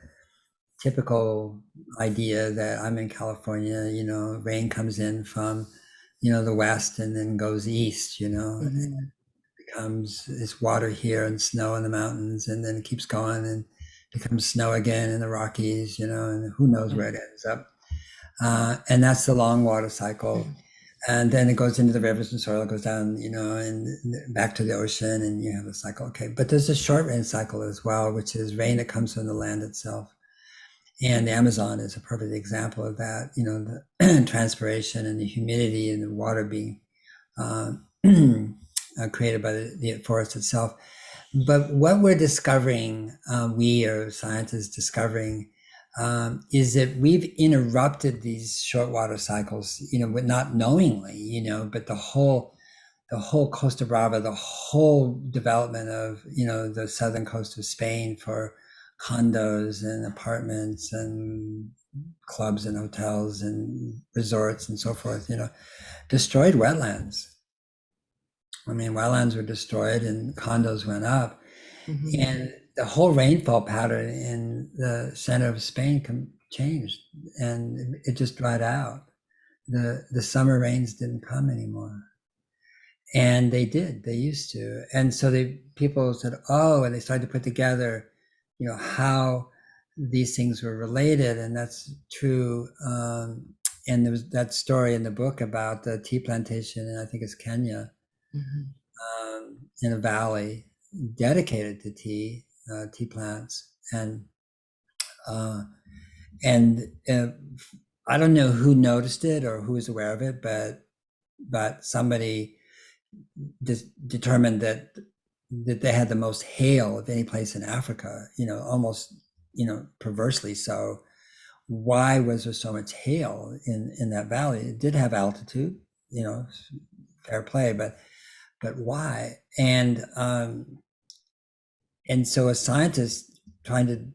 [SPEAKER 2] typical idea that I'm in California, rain comes in from, the west and then goes east,
[SPEAKER 1] Mhm.
[SPEAKER 2] becomes it's water here and snow in the mountains, and then it keeps going and becomes snow again in the Rockies, and who knows
[SPEAKER 1] Yeah.
[SPEAKER 2] where it ends up. And that's the long water cycle. And then it goes into the rivers and soil, it goes down, and back to the ocean, and you have a cycle. Okay, but there's a short rain cycle as well, which is rain that comes from the land itself. And the Amazon is a perfect example of that. The transpiration and the humidity and the water being uh, created by the forest itself. But what we're discovering, we are scientists discovering, is that we've interrupted these short water cycles, but not knowingly, but the whole Costa Brava, the whole development of, the southern coast of Spain for condos and apartments and clubs and hotels and resorts and so forth, destroyed wetlands. I mean, wetlands were destroyed and condos went up,
[SPEAKER 1] Mhm.
[SPEAKER 2] and the whole rainfall pattern in the center of Spain changed, and it just dried out. The summer rains didn't come anymore, and they used to, and so people said, oh, and they started to put together, how these things were related, and that's true. And there was that story in the book about the tea plantation, and I think it's Kenya,
[SPEAKER 1] Mhm.
[SPEAKER 2] in a valley dedicated to tea plants, uh, and I don't know who noticed it or who was aware of it, but somebody determined that they had the most hail of any place in Africa. Almost perversely so. Why was there so much hail in that valley? It did have altitude, fair play, but why? And so a scientist trying to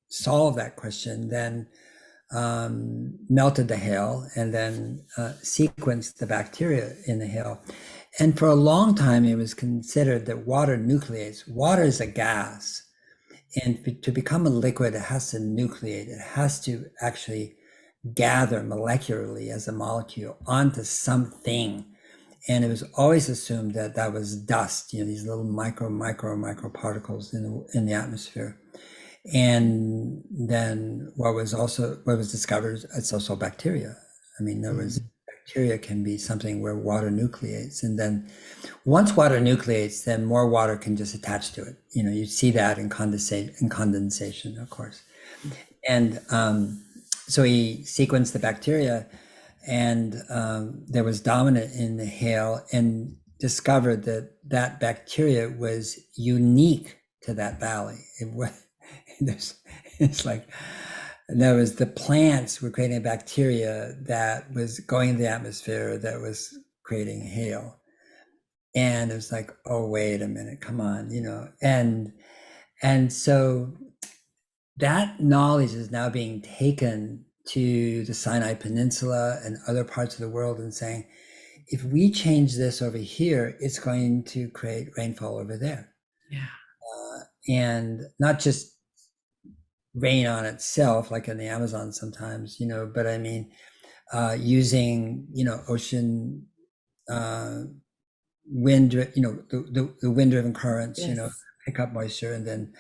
[SPEAKER 2] solve that question then melted the hail and then sequenced the bacteria in the hail. And for a long time, it was considered that water nucleates. Water is a gas. And to become a liquid, it has to nucleate. It has to actually gather molecularly as a molecule onto something. And it was always assumed that that was dust, these little micro particles in the atmosphere. And then what was discovered is it's also bacteria. I mean, there was
[SPEAKER 1] Mhm.
[SPEAKER 2] bacteria can be something where water nucleates, and then once water nucleates, then more water can just attach to it. You see that in condensation, of course. And so he sequenced the bacteria, and there was dominant in the hail, and discovered that that bacteria was unique to that valley. It was it's like there was the plants were creating a bacteria that was going into the atmosphere that was creating hail. And it was like, oh, wait a minute, come on, and so that knowledge is now being taken to the Sinai Peninsula and other parts of the world and saying, if we change this over here, it's going to create rainfall over there.
[SPEAKER 1] Yeah.
[SPEAKER 2] And not just rain on itself, like in the Amazon sometimes, but I mean, using, ocean wind, the wind-driven currents,
[SPEAKER 1] Yes.
[SPEAKER 2] pick up moisture and then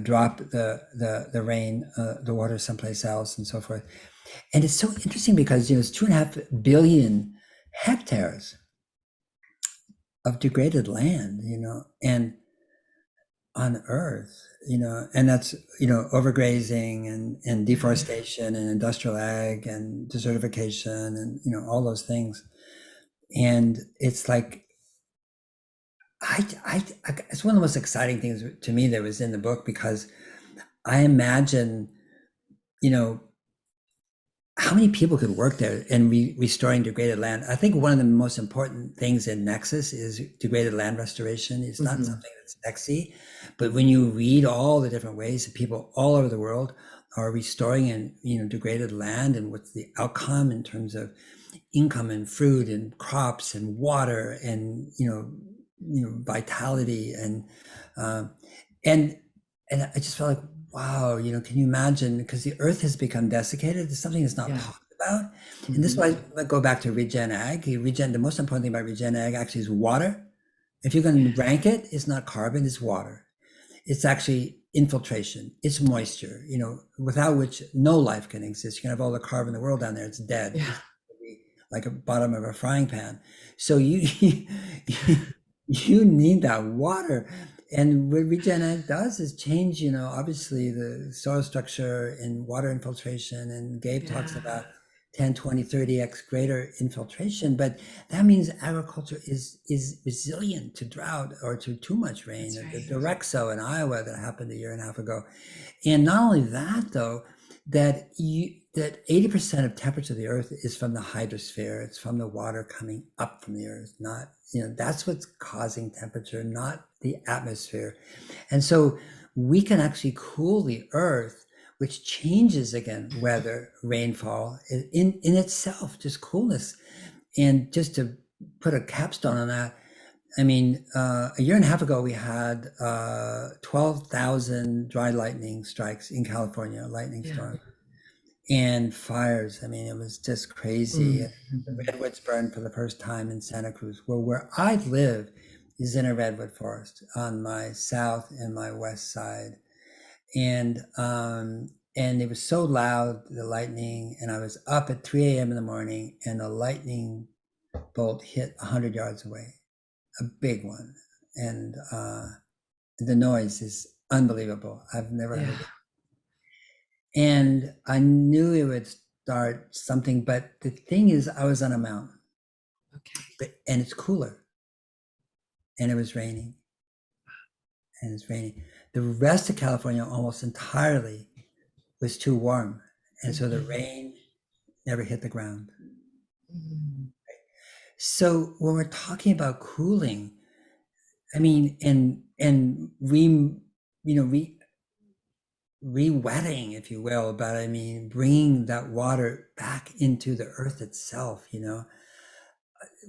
[SPEAKER 2] drop the rain, the water someplace else, and so forth. And it's so interesting because it's 2.5 billion hectares of degraded land, and on Earth, and that's overgrazing and deforestation and industrial ag and desertification and all those things. And it's like it's one of the most exciting things to me that was in the book, because I imagine how many people could work there and restoring degraded land. I think one of the most important things in Nexus is degraded land restoration. It's not something that's sexy, but when you read all the different ways that people all over the world are restoring and degraded land, and what's the outcome in terms of income and food and crops and water and vitality and I just felt like, wow, can you imagine? Because the earth has become desiccated. It's something that's not talked about. And this is why I go back to regen ag. The most important thing about regen ag actually is water. If you're going to rank it, it's not carbon, it's water. It's actually infiltration, it's moisture, without which no life can exist. You can have all the carbon in the world down there, it's dead.
[SPEAKER 1] Yeah.
[SPEAKER 2] It's like a bottom of a frying pan. So you need that water. And what regen ag does is change, obviously the soil structure and water infiltration. And Gabe talks about 10, 20, 30x greater infiltration, but that means agriculture is resilient to drought or to too much rain. Right. The Rexo in Iowa that happened a year and a half ago. And not only that, though, that 80% of temperature of the earth is from the hydrosphere. It's from the water coming up from the earth, not, that's what's causing temperature, not the atmosphere. And so we can actually cool the earth, which changes again weather, rainfall in itself, just coolness. And just to put a capstone on that, I mean, a year and a half ago, we had 12,000 dry lightning strikes in California, lightning storm, and fires. I mean, it was just crazy. The redwoods burned for the first time in Santa Cruz. Well, where I live is in a redwood forest on my south and my west side. And it was so loud, the lightning, and I was up at 3 a.m. in the morning, and a lightning bolt hit 100 yards away, a big one. And the noise is unbelievable. I've never heard it. And I knew it would start something, but the thing is, I was on a mountain. Okay. And it's cooler. And it was raining. And it's raining. The rest of California almost entirely was too warm. And so the rain never hit the ground. So when we're talking about cooling, I mean, and re-wetting, if you will, but I mean, bringing that water back into the earth itself,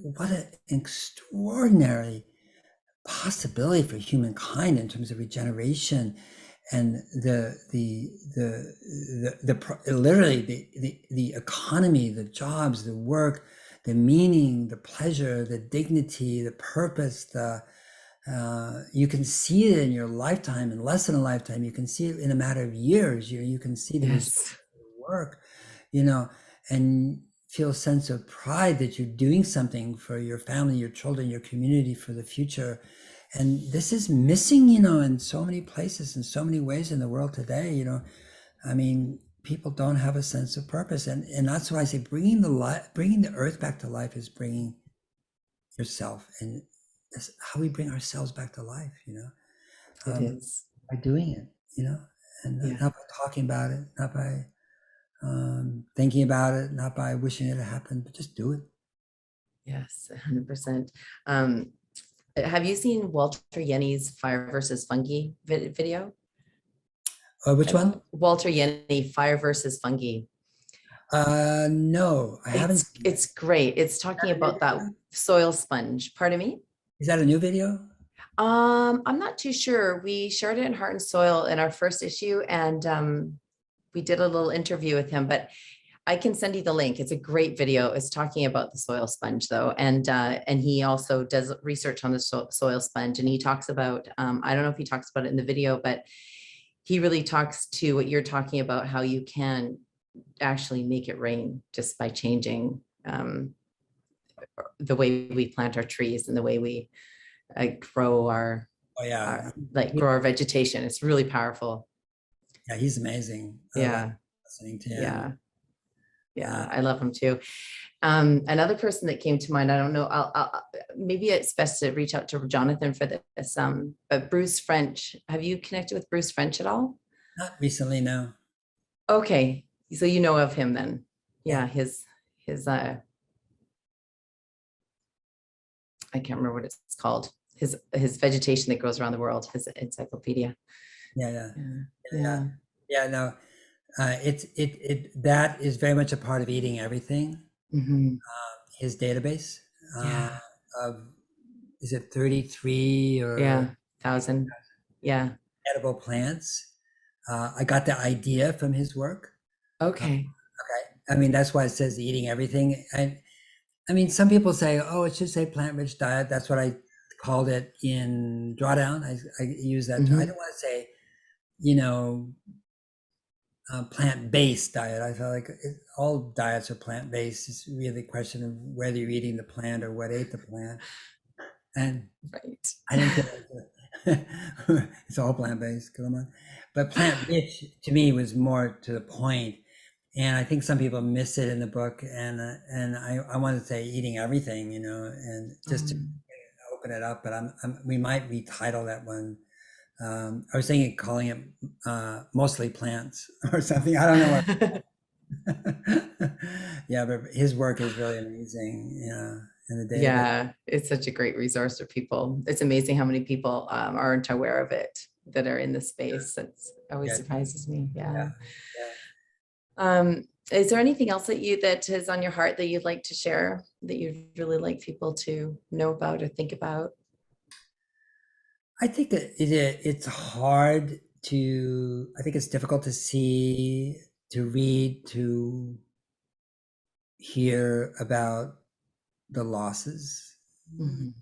[SPEAKER 2] what an extraordinary possibility for humankind in terms of regeneration and literally the economy, the jobs, the work, the meaning, the pleasure, the dignity, the purpose, you can see it in your lifetime, in less than a lifetime. You can see it in a matter of years. You can see the work, and feel a sense of pride that you're doing something for your family, your children, your community, for the future. And this is missing, in so many places, in so many ways in the world today. I mean, people don't have a sense of purpose, and that's why I say bringing the earth back to life is bringing yourself, and that's how we bring ourselves back to life.
[SPEAKER 1] It is
[SPEAKER 2] by doing it, and not by talking about it, not by thinking about it, not by wishing it had happened, but just do it.
[SPEAKER 1] Yes, 100%. Have you seen Walter Yenny's Fire versus Fungi video?
[SPEAKER 2] Which one?
[SPEAKER 1] Walter Yenny, Fire versus Fungi.
[SPEAKER 2] No, I haven't.
[SPEAKER 1] It's great. It's talking about that soil sponge. Pardon me?
[SPEAKER 2] Is that a new video?
[SPEAKER 1] I'm not too sure. We shared it in Heart and Soil in our first issue, and we did a little interview with him, but I can send you the link. It's a great video. It's talking about the soil sponge though. And he also does research on the soil sponge, and he talks about, I don't know if he talks about it in the video, but he really talks to what you're talking about, how you can actually make it rain just by changing the way we plant our trees and the way we grow
[SPEAKER 2] Oh yeah,
[SPEAKER 1] grow our vegetation. It's really powerful.
[SPEAKER 2] yeah, he's amazing. I love
[SPEAKER 1] Yeah,
[SPEAKER 2] listening to him.
[SPEAKER 1] yeah, yeah. I love him too. Another person that came to mind, I don't know, maybe it's best to reach out to Jonathan for this, but Bruce French, have you connected with Bruce French at all?
[SPEAKER 2] Not recently, no.
[SPEAKER 1] Okay, so you know of him then. Yeah,
[SPEAKER 2] Yeah.
[SPEAKER 1] his I can't remember what it's called. His vegetation that grows around the world, his encyclopedia.
[SPEAKER 2] Yeah, yeah,
[SPEAKER 1] Yeah.
[SPEAKER 2] yeah, yeah. No, that is very much a part of eating everything.
[SPEAKER 1] Mhm.
[SPEAKER 2] His database
[SPEAKER 1] Yeah.
[SPEAKER 2] of, is it 33
[SPEAKER 1] Yeah.
[SPEAKER 2] or
[SPEAKER 1] 1,000. Yeah.
[SPEAKER 2] edible plants? I got the idea from his work.
[SPEAKER 1] Okay.
[SPEAKER 2] Okay, I mean that's why it says eating everything. And I mean, some people say, oh, it should say plant-rich diet. That's what I called it in Drawdown. I use that. I don't want to say, you know, plant-based diet. I feel like all diets are plant-based. It's really a question of whether you're eating the plant or what ate the plant. And
[SPEAKER 1] Right.
[SPEAKER 2] I didn't get it's all plant-based. Come on, but plant-rich to me was more to the point. And I think some people miss it in the book. And I want to say eating everything, and just to open it up. But we might retitle that one. I was thinking calling it mostly plants or something. I don't know what. Yeah, but his work is really amazing. Yeah, in the database.
[SPEAKER 1] Yeah, it's such a great resource for people. It's amazing how many people aren't aware of it that are in the space. It's always
[SPEAKER 2] Yeah,
[SPEAKER 1] surprises me. Yeah.
[SPEAKER 2] yeah.
[SPEAKER 1] Is there anything else that is on your heart that you'd like to share that you'd really like people to know about or think about?
[SPEAKER 2] I think that it's hard to. I think it's difficult to see, to read, to hear about the losses.
[SPEAKER 1] Mhm.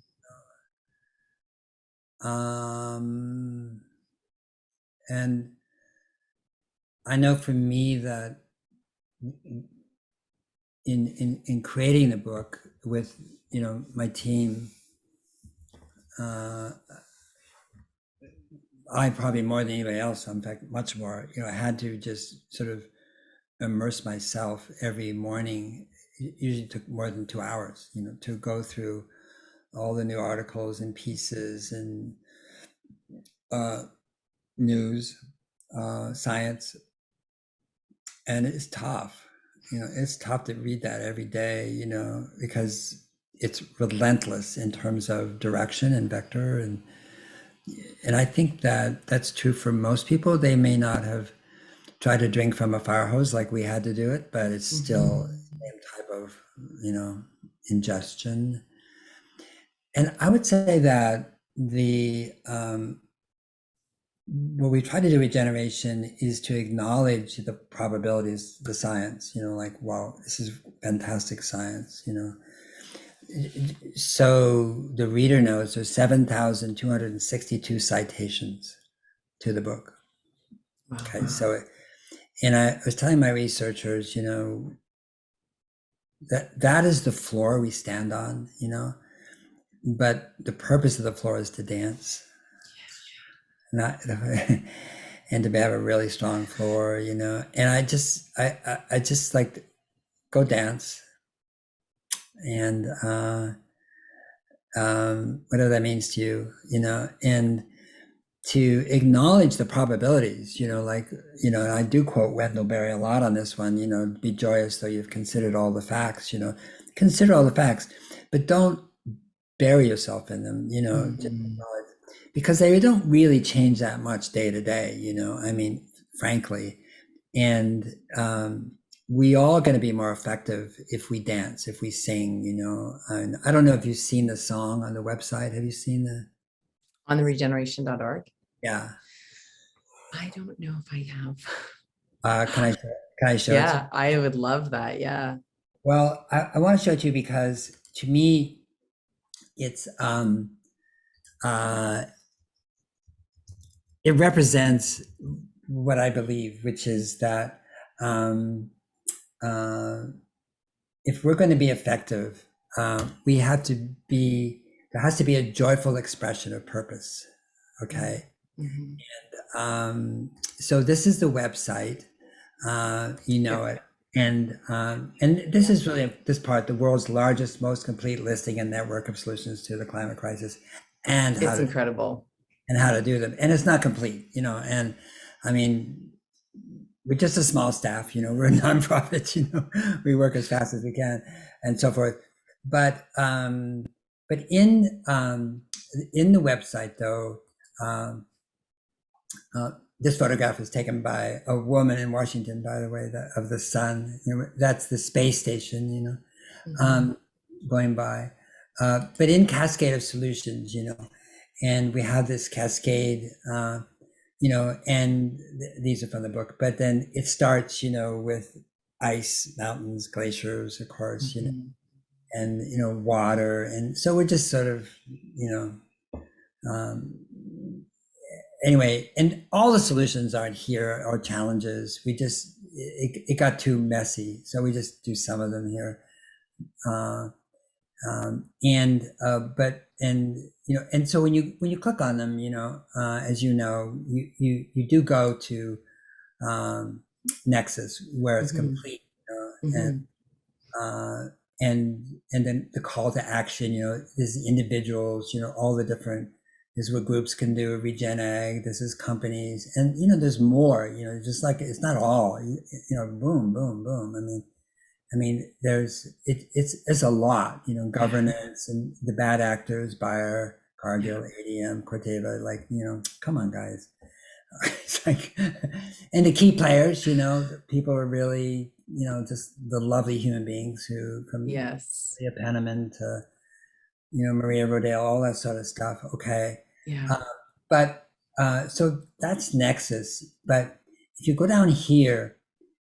[SPEAKER 2] And I know for me that in creating the book with my team, I probably more than anybody else, in fact much more, I had to just sort of immerse myself every morning. It usually took more than 2 hours, to go through all the new articles and pieces and news, science. And it's tough. It's tough to read that every day, because it's relentless in terms of direction and vector. And I think that that's true for most people. They may not have tried to drink from a fire hose like we had to do it, but it's still the same type of, ingestion. And I would say that what we try to do with regeneration is to acknowledge the probabilities, the science, like, wow, this is fantastic science, So the reader knows there's 7,262 citations to the book.
[SPEAKER 1] Wow.
[SPEAKER 2] Okay, so, and I was telling my researchers, that is the floor we stand on, but the purpose of the floor is to dance, not and to have a really strong floor, and I just like go dance, and whatever that means to you, and to acknowledge the probabilities, like, and I do quote Wendell Berry a lot on this one, be joyous though you've considered all the facts, consider all the facts, but don't bury yourself in them, just because they don't really change that much day to day, I mean, frankly. And we all going to be more effective if we dance, if we sing, and I don't know if you've seen the song on the website. Have you seen the
[SPEAKER 1] On the regeneration.org?
[SPEAKER 2] Yeah.
[SPEAKER 1] I don't know if I have.
[SPEAKER 2] Can I show it to you?
[SPEAKER 1] Yeah, I would love that. Yeah.
[SPEAKER 2] Well, I want to show it to you because to me, it's it represents what I believe, which is that um, if we're going to be effective, we have to be, there has to be a joyful expression of purpose. Okay. So this is the website, you know it. And this is really this part, the world's largest, most complete listing and network of solutions to the climate crisis, and
[SPEAKER 1] It's incredible.
[SPEAKER 2] And how to do them. And it's not complete, you know, and I mean, we're just a small staff, you know, we're a nonprofit, you know, we work as fast as we can and so forth. But in the website though, this photograph was taken by a woman in Washington, by the way, of the sun. You know, that's the space station, you know, going by. But in Cascade of Solutions, you know, and we have this cascade, you know, and these are from the book. But then it starts, you know, with ice, mountains, glaciers, of course, you know, and you know, water, and so we're just sort of, you know. Anyway, and all the solutions aren't here or challenges. We just, it got too messy. So we just do some of them here. You know, and so when you click on them, you know, as you know, you do go to Nexus where it's complete, you know, and then the call to action, you know, there's individuals, you know, all the different, this is what groups can do, Regenerative, this is companies, and you know, there's more, you know, just like, it's not all, you know, boom, boom, boom. I mean, it's a lot, you know, governance and the bad actors, Bayer, Cargill, ADM, Corteva, like, you know, come on, guys. It's like, and the key players, you know, people are really, you know, just the lovely human beings who, from Leah Penniman to, you know, Maria Rodale, all that sort of stuff. Okay. But so that's Nexus. But if you go down here,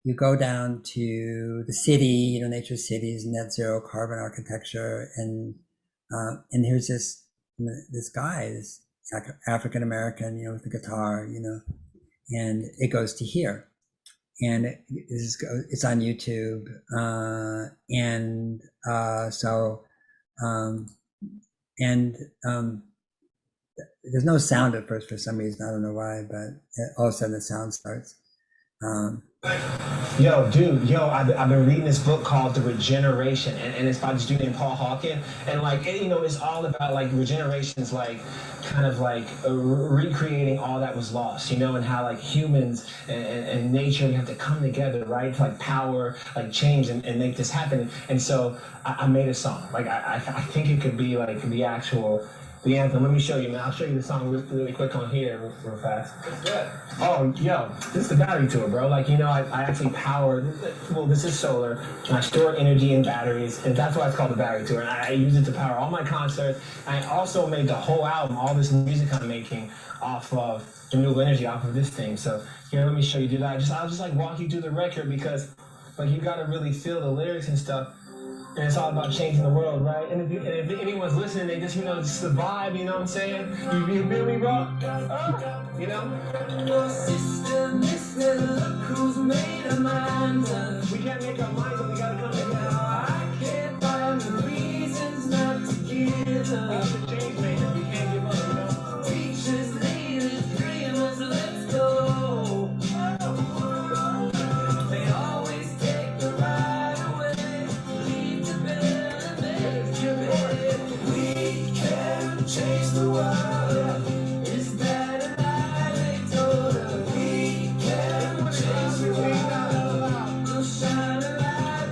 [SPEAKER 2] you go down to the city, you know, nature cities, net zero carbon architecture, and here's this guy, this African American, you know, with the guitar, you know, and it goes to here, and it's on YouTube, there's no sound at first for some reason, I don't know why, but all of a sudden the sound starts.
[SPEAKER 3] Yo, dude, I've been reading this book called The Regeneration, and it's by this dude named Paul Hawken, and like, you know, it's all about like regeneration's like kind of like recreating all that was lost, you know, and how like humans and nature, we have to come together, right, to like power, like change and make this happen. And so I made a song, like I think it could be like the anthem. Let me show you, man. I'll show you the song really quick on here, real fast. Good. Oh, yo, this is the battery to it, bro. Like, you know, I actually power. Well, this is solar. And I store energy in batteries, and that's why it's called the battery tour. And I use it to power all my concerts. I also made the whole album, all this music I'm making, off of renewable energy, off of this thing. So here, let me show you. I'll just like walk you through the record, because like you gotta really feel the lyrics and stuff. And it's all about changing the world, right? And if anyone's listening, they just, you know, just the vibe, you know what I'm saying? You feel me, bro? You know? Who's made a mind? We can't make our minds up, we gotta come together. I can't find the reasons not to give up. That's the change maker, we can't give up, you know? Teachers, leaders, dreamers, let's go. They always take the right away. Change the world. Is that a lie they told us? We can change the world. We'll shine a light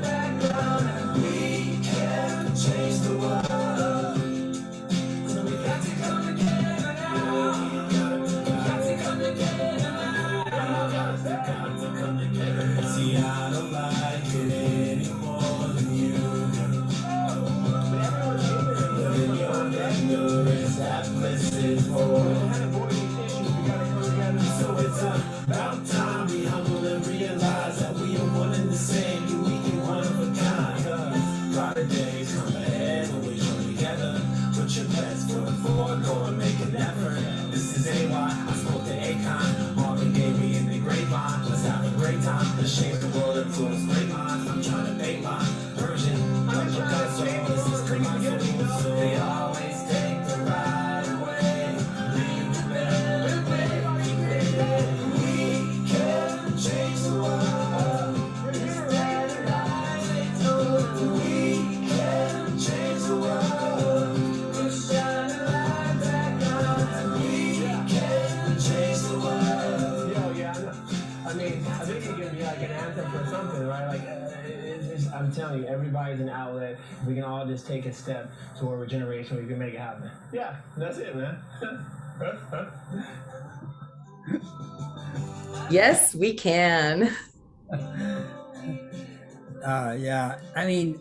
[SPEAKER 3] trying to make my version of the gospel. This is commercial, so they always take the right away. Leave the better way. We can change the world. Instead of lies, we can change the world. We'll shine a light back on. We can change the world. Yo, yeah, I mean, I think it could be like an anthem for something, right? Like, I'm telling you, everybody's an outlet. We can all just take a step toward regeneration. We can make it happen. Yeah, that's it, man.
[SPEAKER 1] Yes, we can.
[SPEAKER 2] Yeah, I mean,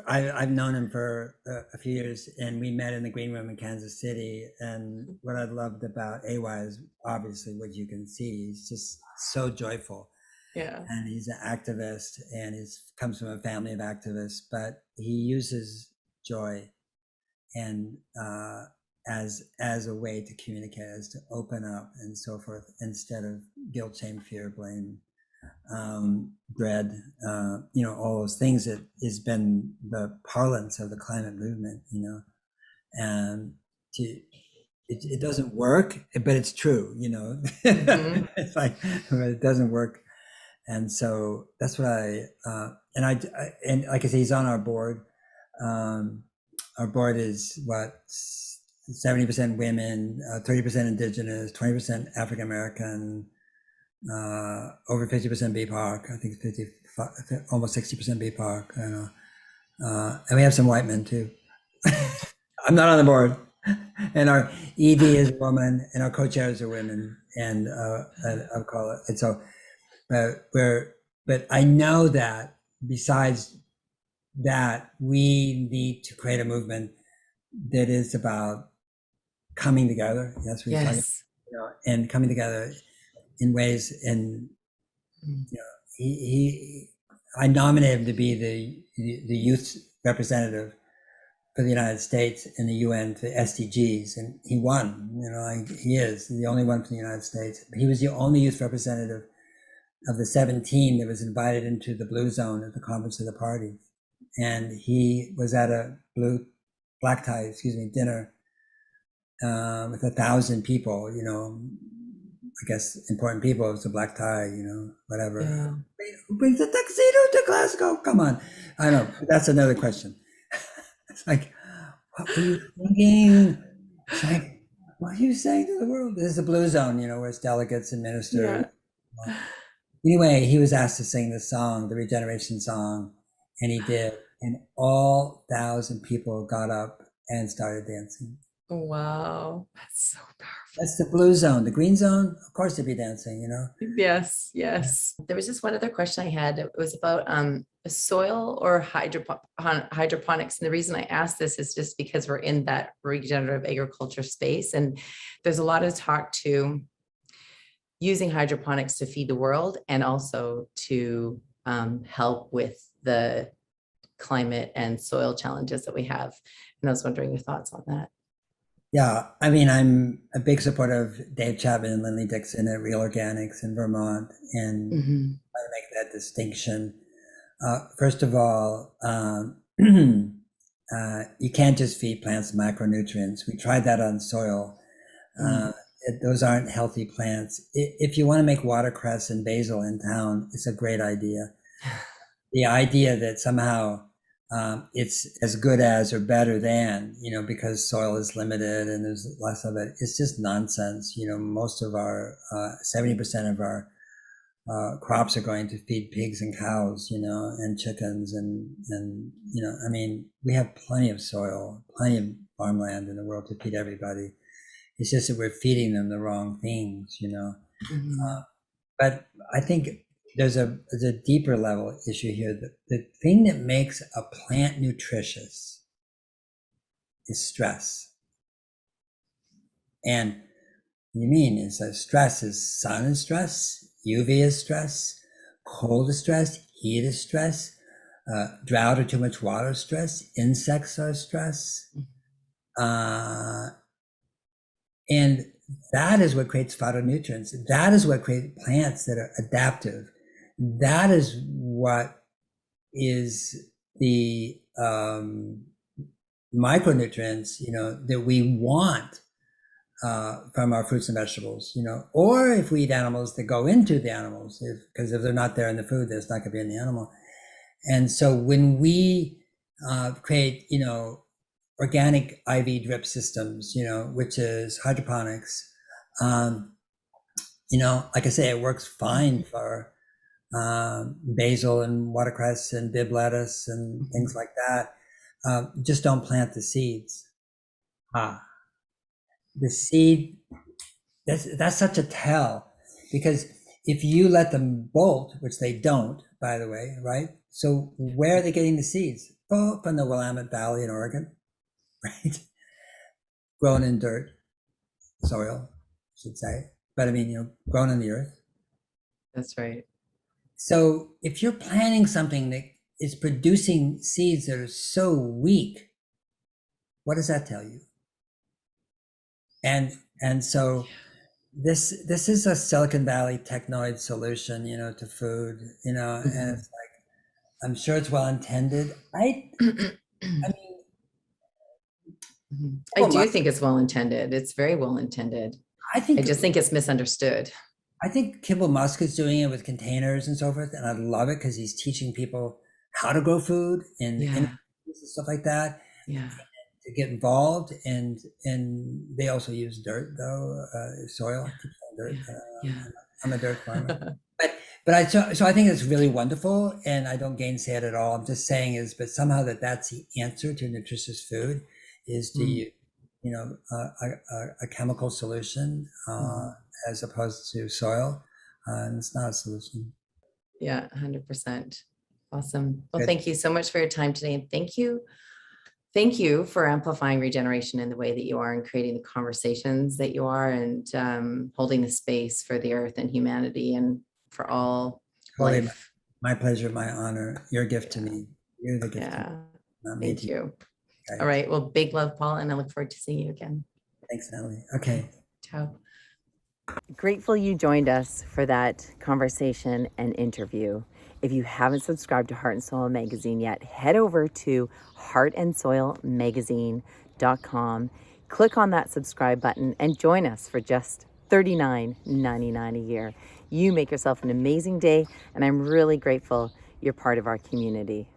[SPEAKER 2] I've known him for a few years, and we met in the green room in Kansas City. And what I loved about AY is obviously what you can see. He's just so joyful.
[SPEAKER 1] Yeah.
[SPEAKER 2] And he's an activist, and he comes from a family of activists, but he uses joy and as a way to communicate, as to open up and so forth, instead of guilt, shame, fear, blame, dread, all those things that has been the parlance of the climate movement, and it doesn't work, but it's true,
[SPEAKER 1] Mm-hmm.
[SPEAKER 2] It's like, but it doesn't work. And so that's what and like I say, he's on our board. Our board is 70% women, 30% indigenous, 20% African American, over 50% BIPOC. I think 55, almost 60% BIPOC. And we have some white men too. I'm not on the board. And our ED is a woman, and our co-chairs are women, and I'll call it. And so, but I know that besides that, we need to create a movement that is about coming together. That's what
[SPEAKER 1] Yes.
[SPEAKER 2] and coming together in ways. And I nominated him to be the youth representative for the United States in the UN for SDGs, and he won. He is the only one from the United States. He was the only youth representative of the 17 that was invited into the Blue Zone at the Conference of the Parties. And he was at a black tie dinner with 1,000 people, I guess important people. It was a black tie, whatever.
[SPEAKER 1] Yeah.
[SPEAKER 2] Who brings a tuxedo to Glasgow? Come on. I know, that's another question. It's like, what were you thinking? It's like, what are you saying to the world? This is the Blue Zone, where it's delegates and ministers.
[SPEAKER 1] Yeah.
[SPEAKER 2] Anyway, he was asked to sing this song, the Regeneration song, and he did. And all 1,000 people got up and started dancing.
[SPEAKER 1] Wow, that's so powerful.
[SPEAKER 2] That's the Blue Zone. The Green Zone, of course, they'd be dancing,
[SPEAKER 1] Yes. There was just one other question I had. It was about soil or hydroponics. And the reason I asked this is just because we're in that regenerative agriculture space. And there's a lot of talk to using hydroponics to feed the world, and also to help with the climate and soil challenges that we have. And I was wondering your thoughts on that.
[SPEAKER 2] Yeah, I mean, I'm a big supporter of Dave Chapman and Lindley Dixon at Real Organics in Vermont, and try to make that distinction. First of all, you can't just feed plants macronutrients. We tried that on soil. Those aren't healthy plants. If you want to make watercress and basil in town, it's a great idea. The idea that somehow it's as good as or better than, because soil is limited and there's less of it, it's just nonsense. Most of our 70% of our crops are going to feed pigs and cows, and chickens, and I mean, we have plenty of soil, plenty of farmland in the world to feed everybody. It's just that we're feeding them the wrong things, but I think there's a deeper level issue here. The thing that makes a plant nutritious is stress. And what you mean is that stress is sun is stress, UV is stress, cold is stress, heat is stress, drought or too much water is stress, insects are stress. And That is what creates phytonutrients. That is what creates plants that are adaptive. That is what is the micronutrients, that we want from our fruits and vegetables, or if we eat animals, that go into the animals, because if they're not there in the food, there's not going to be in the animal. And so when we create, organic IV drip systems, which is hydroponics, like I say, it works fine for basil and watercress and Bib lettuce and things like that. Just don't plant the seeds. The seed, that's such a tell, because if you let them bolt, which they don't, by the way, right? So where are they getting the seeds? Oh, from the Willamette Valley in Oregon, right? Grown in dirt, soil, I should say. But I mean, grown in the earth.
[SPEAKER 1] That's right.
[SPEAKER 2] So if you're planting something that is producing seeds that are so weak, what does that tell you? And so this is a Silicon Valley technoid solution, to food, and it's like, I'm sure it's well intended. I
[SPEAKER 1] do think it's well intended. It's very well intended. I just think it's misunderstood.
[SPEAKER 2] I think Kimball Musk is doing it with containers and so forth, and I love it because he's teaching people how to grow food and stuff like that.
[SPEAKER 1] Yeah.
[SPEAKER 2] To get involved, and they also use dirt, though, soil. Dirt. I'm a dirt farmer, but I think it's really wonderful, and I don't gainsay it at all. I'm just saying but somehow that's the answer to nutritious food is to use, a chemical solution as opposed to soil, and it's not a solution.
[SPEAKER 1] Yeah, 100%. Awesome. Well, thank you so much for your time today, and thank you for amplifying regeneration in the way that you are and creating the conversations that you are, and holding the space for the earth and humanity and for all life.
[SPEAKER 2] My pleasure, my honor. Your gift to me. You're the gift to me.
[SPEAKER 1] Thank you. Okay. All right. Well, big love, Paul, and I look forward to seeing you again.
[SPEAKER 2] Thanks, Natalie. Okay.
[SPEAKER 1] Ciao. Grateful you joined us for that conversation and interview. If you haven't subscribed to Heart and Soil Magazine yet, head over to heartandsoilmagazine.com, click on that subscribe button, and join us for just $39.99 a year. You make yourself an amazing day, and I'm really grateful you're part of our community.